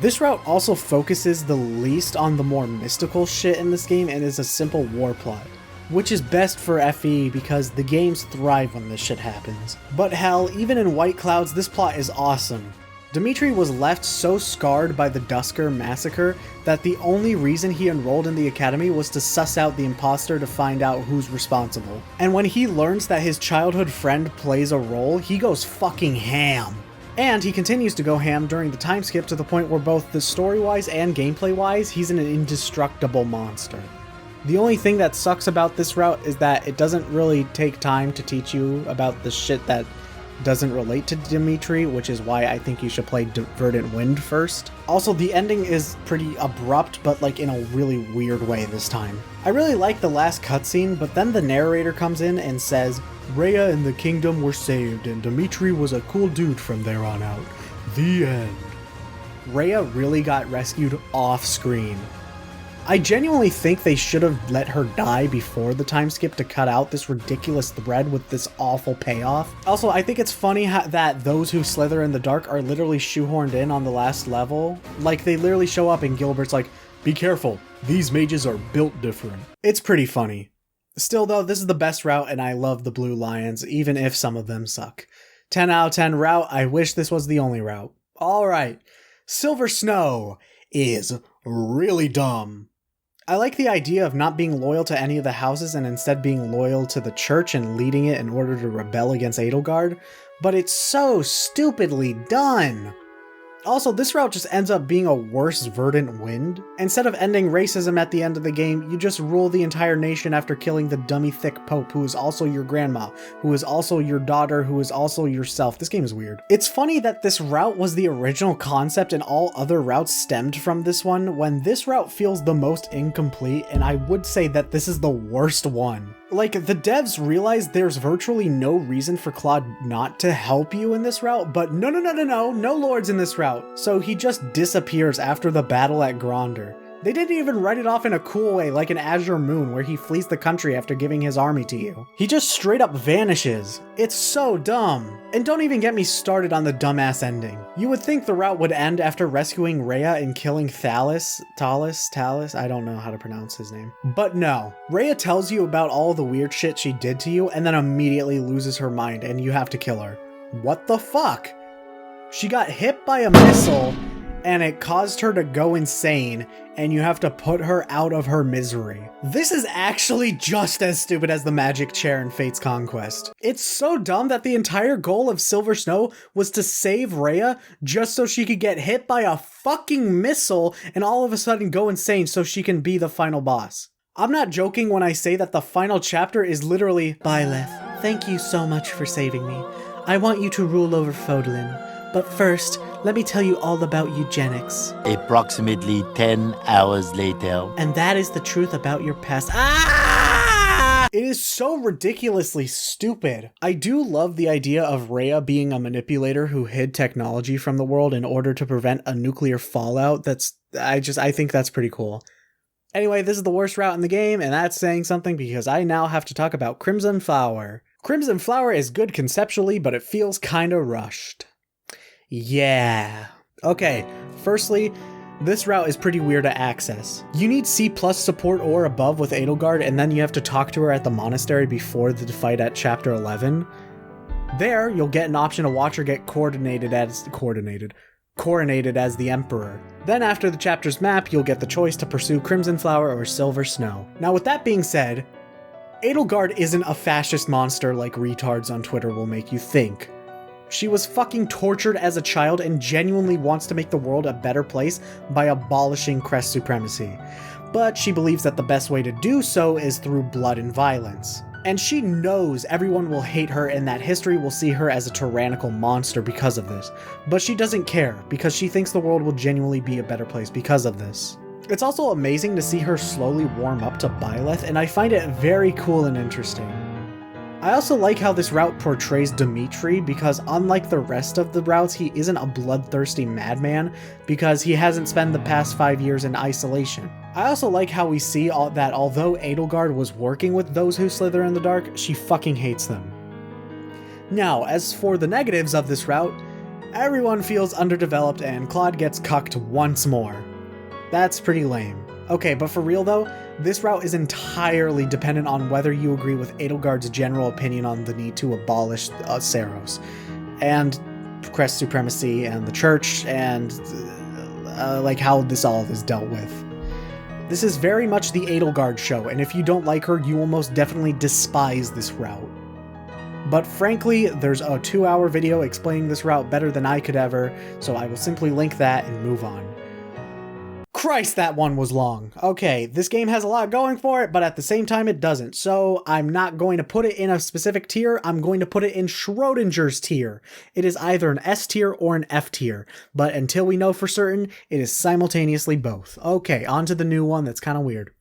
This route also focuses the least on the more mystical shit in this game and is a simple war plot, which is best for FE because the games thrive when this shit happens. But hell, even in White Clouds, this plot is awesome. Dimitri was left so scarred by the Dusker massacre that the only reason he enrolled in the academy was to suss out the imposter to find out who's responsible. And when he learns that his childhood friend plays a role, he goes fucking ham. And he continues to go ham during the time skip to the point where both the story-wise and gameplay-wise, he's an indestructible monster. The only thing that sucks about this route is that it doesn't really take time to teach you about the shit that doesn't relate to Dimitri, which is why I think you should play Verdant Wind first. Also, the ending is pretty abrupt, but like in a really weird way this time. I really like the last cutscene, but then the narrator comes in and says, Rhea and the kingdom were saved, and Dimitri was a cool dude from there on out. The end. Rhea really got rescued off screen. I genuinely think they should have let her die before the time skip to cut out this ridiculous thread with this awful payoff. Also, I think it's funny that those who slither in the dark are literally shoehorned in on the last level. Like, they literally show up and Gilbert's like, be careful, these mages are built different. It's pretty funny. Still though, this is the best route and I love the Blue Lions, even if some of them suck. 10 out of 10 route, I wish this was the only route. Alright, Silver Snow is really dumb. I like the idea of not being loyal to any of the houses and instead being loyal to the church and leading it in order to rebel against Edelgard, but it's so stupidly done. Also, this route just ends up being a worse Verdant Wind. Instead of ending racism at the end of the game, you just rule the entire nation after killing the dummy thick pope who is also your grandma, who is also your daughter, who is also yourself. This game is weird. It's funny that this route was the original concept and all other routes stemmed from this one, when this route feels the most incomplete, and I would say that this is the worst one. Like, the devs realized there's virtually no reason for Claude not to help you in this route, but no lords in this route. So he just disappears after the battle at Gronder. They didn't even write it off in a cool way like in Azure Moon where he flees the country after giving his army to you. He just straight up vanishes. It's so dumb. And don't even get me started on the dumbass ending. You would think the route would end after rescuing Rhea and killing Talus, I don't know how to pronounce his name. But no, Rhea tells you about all the weird shit she did to you and then immediately loses her mind and you have to kill her. What the fuck? She got hit by a missile and it caused her to go insane, and you have to put her out of her misery. This is actually just as stupid as the magic chair in Fate's Conquest. It's so dumb that the entire goal of Silver Snow was to save Rhea just so she could get hit by a fucking missile and all of a sudden go insane so she can be the final boss. I'm not joking when I say that the final chapter is literally, Byleth, thank you so much for saving me. I want you to rule over Fodlan. But first, let me tell you all about eugenics. Approximately 10 hours later. And that is the truth about your past. Ah! It is so ridiculously stupid. I do love the idea of Rhea being a manipulator who hid technology from the world in order to prevent a nuclear fallout. I think that's pretty cool. Anyway, this is the worst route in the game, and that's saying something because I now have to talk about Crimson Flower. Crimson Flower is good conceptually, but it feels kinda rushed. Yeah. Okay, firstly, This route is pretty weird to access. You need C+ support or above with Edelgard, and then you have to talk to her at the monastery before the fight at chapter 11. There, you'll get an option to watch her get coronated as the Emperor. Then after the chapter's map, you'll get the choice to pursue Crimson Flower or Silver Snow. Now with that being said, Edelgard isn't a fascist monster like retards on Twitter will make you think. She was fucking tortured as a child and genuinely wants to make the world a better place by abolishing Crest supremacy. But she believes that the best way to do so is through blood and violence. And she knows everyone will hate her and that history will see her as a tyrannical monster because of this. But she doesn't care, because she thinks the world will genuinely be a better place because of this. It's also amazing to see her slowly warm up to Byleth, and I find it very cool and interesting. I also like how this route portrays Dimitri, because unlike the rest of the routes, he isn't a bloodthirsty madman, because he hasn't spent the past 5 years in isolation. I also like how we see that although Edelgard was working with those who slither in the dark, she fucking hates them. Now, as for the negatives of this route, everyone feels underdeveloped and Claude gets cucked once more. That's pretty lame. Okay, but for real though, this route is entirely dependent on whether you agree with Edelgard's general opinion on the need to abolish Seiros, and Crest supremacy, and the church, and like how this all is dealt with. This is very much the Edelgard show, and if you don't like her, you will most definitely despise this route. But frankly, there's a 2-hour video explaining this route better than I could ever, so I will simply link that and move on. Christ, that one was long. Okay, this game has a lot going for it, but at the same time it doesn't. So I'm not going to put it in a specific tier, I'm going to put it in Schrodinger's tier. It is either an S tier or an F tier, but until we know for certain, it is simultaneously both. Okay, on to the new one that's kind of weird.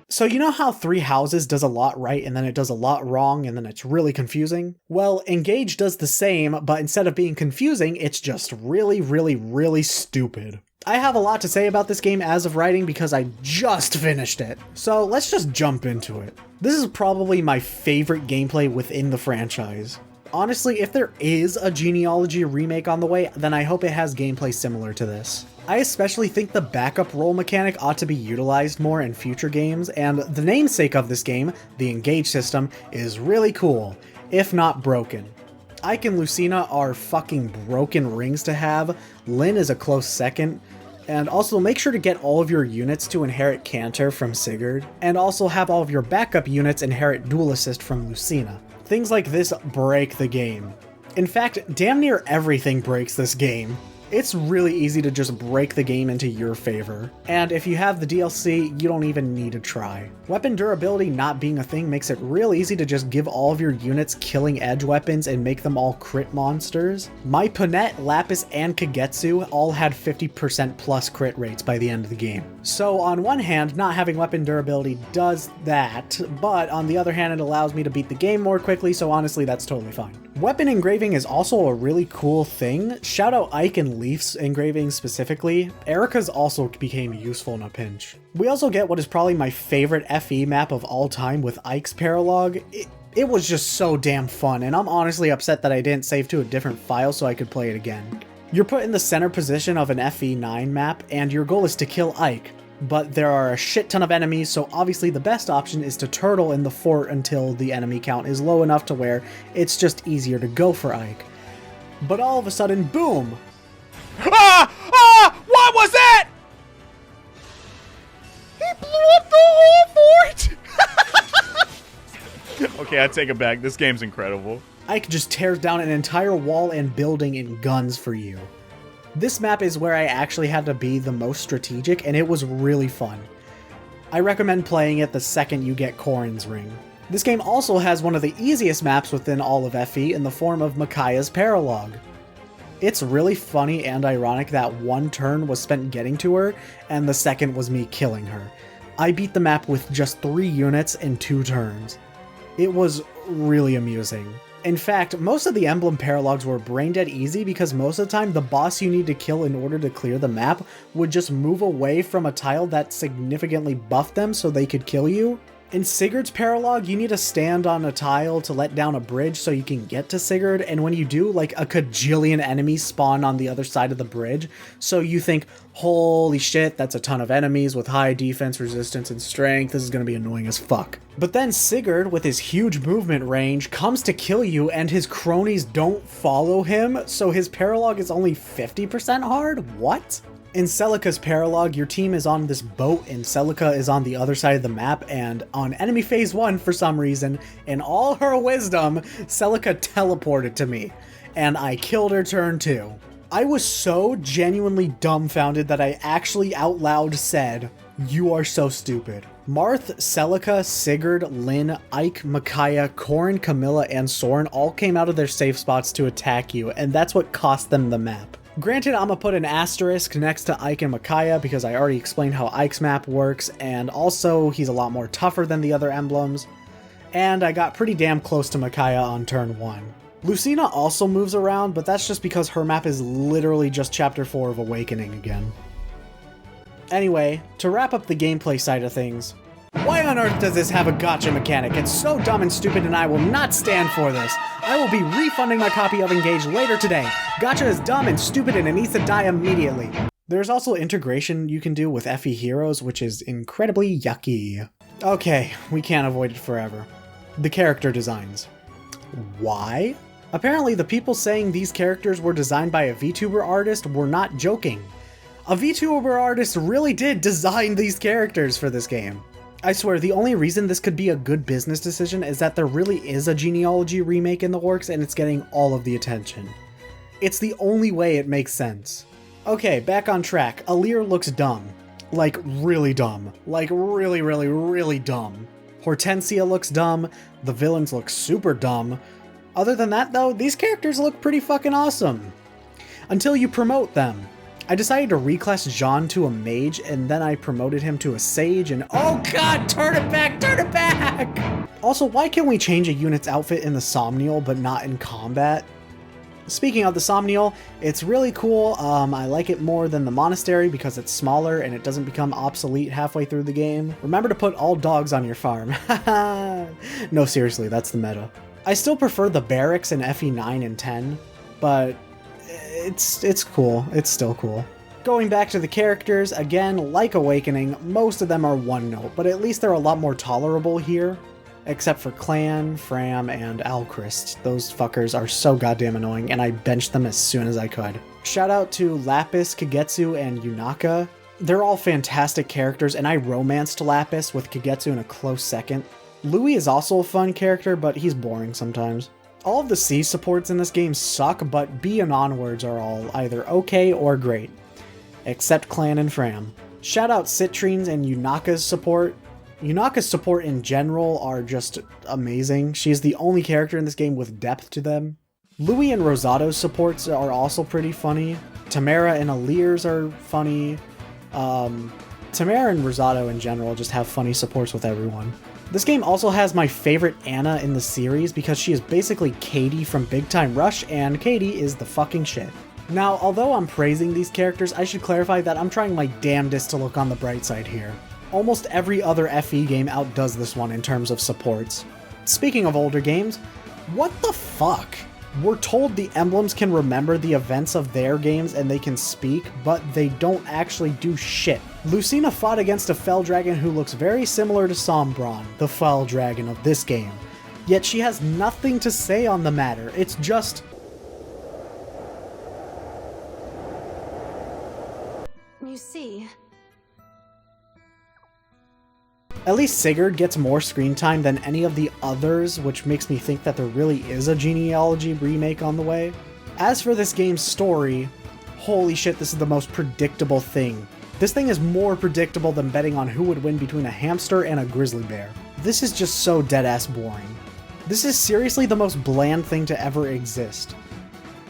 So you know how Three Houses does a lot right and then it does a lot wrong and then it's really confusing? Well, Engage does the same, but instead of being confusing, it's just really, really, really stupid. I have a lot to say about this game as of writing because I just finished it. So let's just jump into it. This is probably my favorite gameplay within the franchise. Honestly, if there is a Genealogy remake on the way, then I hope it has gameplay similar to this. I especially think the backup role mechanic ought to be utilized more in future games, and the namesake of this game, the Engage system, is really cool, if not broken. Ike and Lucina are fucking broken rings to have, Lynn is a close second, and also make sure to get all of your units to inherit Cantor from Sigurd, and also have all of your backup units inherit Dual Assist from Lucina. Things like this break the game. In fact, damn near everything breaks this game. It's really easy to just break the game into your favor. And if you have the DLC, you don't even need to try. Weapon durability not being a thing makes it real easy to just give all of your units killing edge weapons and make them all crit monsters. My Ponette, Lapis, and Kagetsu all had 50% plus crit rates by the end of the game. So on one hand, not having weapon durability does that, but on the other hand, it allows me to beat the game more quickly, so honestly, that's totally fine. Weapon engraving is also a really cool thing. Shout out Ike and Leaf's engraving specifically. Erica's also became useful in a pinch. We also get what is probably my favorite FE map of all time with Ike's Paralog. It was just so damn fun, and I'm honestly upset that I didn't save to a different file so I could play it again. You're put in the center position of an FE9 map, and your goal is to kill Ike. But there are a shit ton of enemies, so obviously the best option is to turtle in the fort until the enemy count is low enough to where it's just easier to go for Ike. But all of a sudden, boom! What was that? He blew up the whole fort! Okay, I take it back. This game's incredible. Ike just tears down an entire wall and building in guns for you. This map is where I actually had to be the most strategic, and it was really fun. I recommend playing it the second you get Corrin's Ring. This game also has one of the easiest maps within all of FE in the form of Micaiah's Paralog. It's really funny and ironic that one turn was spent getting to her, and the second was me killing her. I beat the map with just 3 units in 2 turns. It was really amusing. In fact, most of the Emblem Paralogs were brain dead easy because most of the time the boss you need to kill in order to clear the map would just move away from a tile that significantly buffed them so they could kill you. In Sigurd's paralogue, you need to stand on a tile to let down a bridge so you can get to Sigurd, and when you do, like a cajillion enemies spawn on the other side of the bridge, so you think, holy shit, that's a ton of enemies with high defense, resistance, and strength, this is gonna be annoying as fuck. But then Sigurd, with his huge movement range, comes to kill you and his cronies don't follow him, so his paralogue is only 50% hard? What? In Jeliioo's paralogue, your team is on this boat and Jeliioo is on the other side of the map, and on enemy phase 1 for some reason, in all her wisdom, Jeliioo teleported to me, and I killed her turn 2. I was so genuinely dumbfounded that I actually out loud said, "You are so stupid." Marth, Jeliioo, Sigurd, Lynn, Ike, Micaiah, Corrin, Camilla, and Soren all came out of their safe spots to attack you, and that's what cost them the map. Granted, I'm gonna put an asterisk next to Ike and Micaiah because I already explained how Ike's map works, and also he's a lot more tougher than the other emblems, and I got pretty damn close to Micaiah on turn 1. Lucina also moves around, but that's just because her map is literally just Chapter 4 of Awakening again. Anyway, to wrap up the gameplay side of things, why on earth does this have a gacha mechanic? It's so dumb and stupid and I will not stand for this. I will be refunding my copy of Engage later today. Gacha is dumb and stupid and it needs to die immediately. There's also integration you can do with FE heroes, which is incredibly yucky. Okay, we can't avoid it forever. The character designs. Why? Apparently the people saying these characters were designed by a VTuber artist were not joking. A VTuber artist really did design these characters for this game. I swear, the only reason this could be a good business decision is that there really is a jELeeoo remake in the works and it's getting all of the attention. It's the only way it makes sense. Okay, back on track. Aleer looks dumb. Like, really dumb. Like, really, really, really dumb. Hortensia looks dumb. The villains look super dumb. Other than that, though, these characters look pretty fucking awesome. Until you promote them. I decided to reclass Jean to a mage, and then I promoted him to a sage, and oh god, turn it back, turn it back! Also, why can't we change a unit's outfit in the Somnial, but not in combat? Speaking of the Somnial, it's really cool. I like it more than the Monastery because it's smaller and it doesn't become obsolete halfway through the game. Remember to put all dogs on your farm. No, seriously, that's the meta. I still prefer the Barracks in FE 9 and 10, but it's cool. It's still cool. Going back to the characters, again, like Awakening, most of them are one note, but at least they're a lot more tolerable here. Except for Clan, Fram, and Alchrist. Those fuckers are so goddamn annoying, and I benched them as soon as I could. Shout out to Lapis, Kagetsu, and Yunaka. They're all fantastic characters, and I romanced Lapis with Kagetsu in a close second. Louis is also a fun character, but he's boring sometimes. All of the C supports in this game suck, but B and onwards are all either okay or great. Except Clan and Fram. Shout out Citrines and Yunaka's support. Yunaka's support in general are just amazing. She's the only character in this game with depth to them. Louis and Rosato's supports are also pretty funny. Tamara and Aleer's are funny. Tamara and Rosato in general just have funny supports with everyone. This game also has my favorite Anna in the series because she is basically Katie from Big Time Rush, and Katie is the fucking shit. Now, although I'm praising these characters, I should clarify that I'm trying my damnedest to look on the bright side here. Almost every other FE game outdoes this one in terms of supports. Speaking of older games, what the fuck? We're told the emblems can remember the events of their games and they can speak, but they don't actually do shit. Lucina fought against a Fell Dragon who looks very similar to Sombron, the Fell Dragon of this game. Yet she has nothing to say on the matter. It's just... You see... At least Sigurd gets more screen time than any of the others, which makes me think that there really is a jELeeoo remake on the way. As for this game's story, holy shit, this is the most predictable thing. This thing is more predictable than betting on who would win between a hamster and a grizzly bear. This is just so dead-ass boring. This is seriously the most bland thing to ever exist.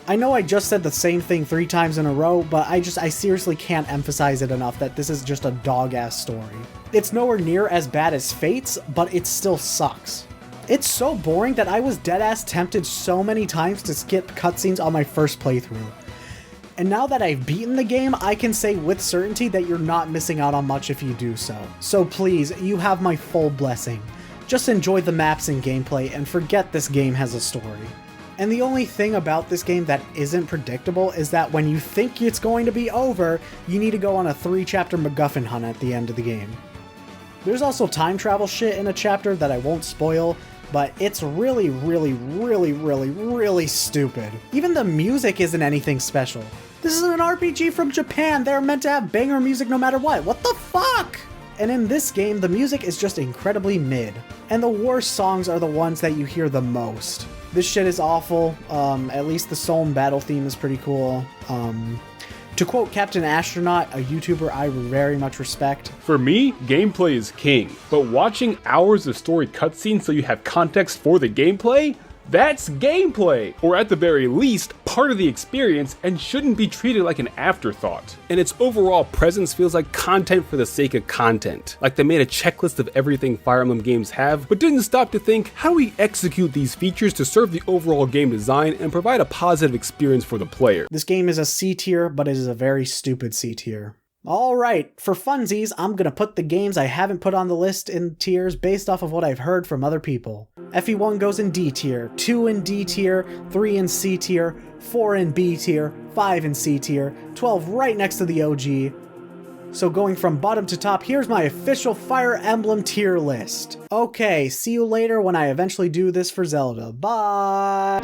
I know I just said the same thing 3 times in a row, but I seriously can't emphasize it enough that this is just a dog-ass story. It's nowhere near as bad as Fate's, but it still sucks. It's so boring that I was dead-ass tempted so many times to skip cutscenes on my first playthrough. And now that I've beaten the game, I can say with certainty that you're not missing out on much if you do so. So please, you have my full blessing. Just enjoy the maps and gameplay and forget this game has a story. And the only thing about this game that isn't predictable is that when you think it's going to be over, you need to go on a 3-chapter MacGuffin hunt at the end of the game. There's also time travel shit in a chapter that I won't spoil, but it's really stupid. Even the music isn't anything special. This is an RPG from Japan, they're meant to have banger music no matter what the fuck? And in this game, the music is just incredibly mid, and the worst songs are the ones that you hear the most. This shit is awful, at least the Soul and Battle theme is pretty cool. To quote Captain Astronaut, a YouTuber I very much respect, For me, gameplay is king, but watching hours of story cutscenes so you have context for the gameplay? That's gameplay! Or at the very least, part of the experience and shouldn't be treated like an afterthought. And its overall presence feels like content for the sake of content. Like they made a checklist of everything Fire Emblem games have, but didn't stop to think, how do we execute these features to serve the overall game design and provide a positive experience for the player? this game is a C tier, but it is a very stupid C tier. Alright, for funsies, I'm gonna put the games I haven't put on the list in tiers based off of what I've heard from other people. FE1 goes in D tier, 2 in D tier, 3 in C tier, 4 in B tier, 5 in C tier, 12 right next to the OG. So going from bottom to top, here's my official Fire Emblem tier list. Okay, see you later when I eventually do this for Zelda. Bye!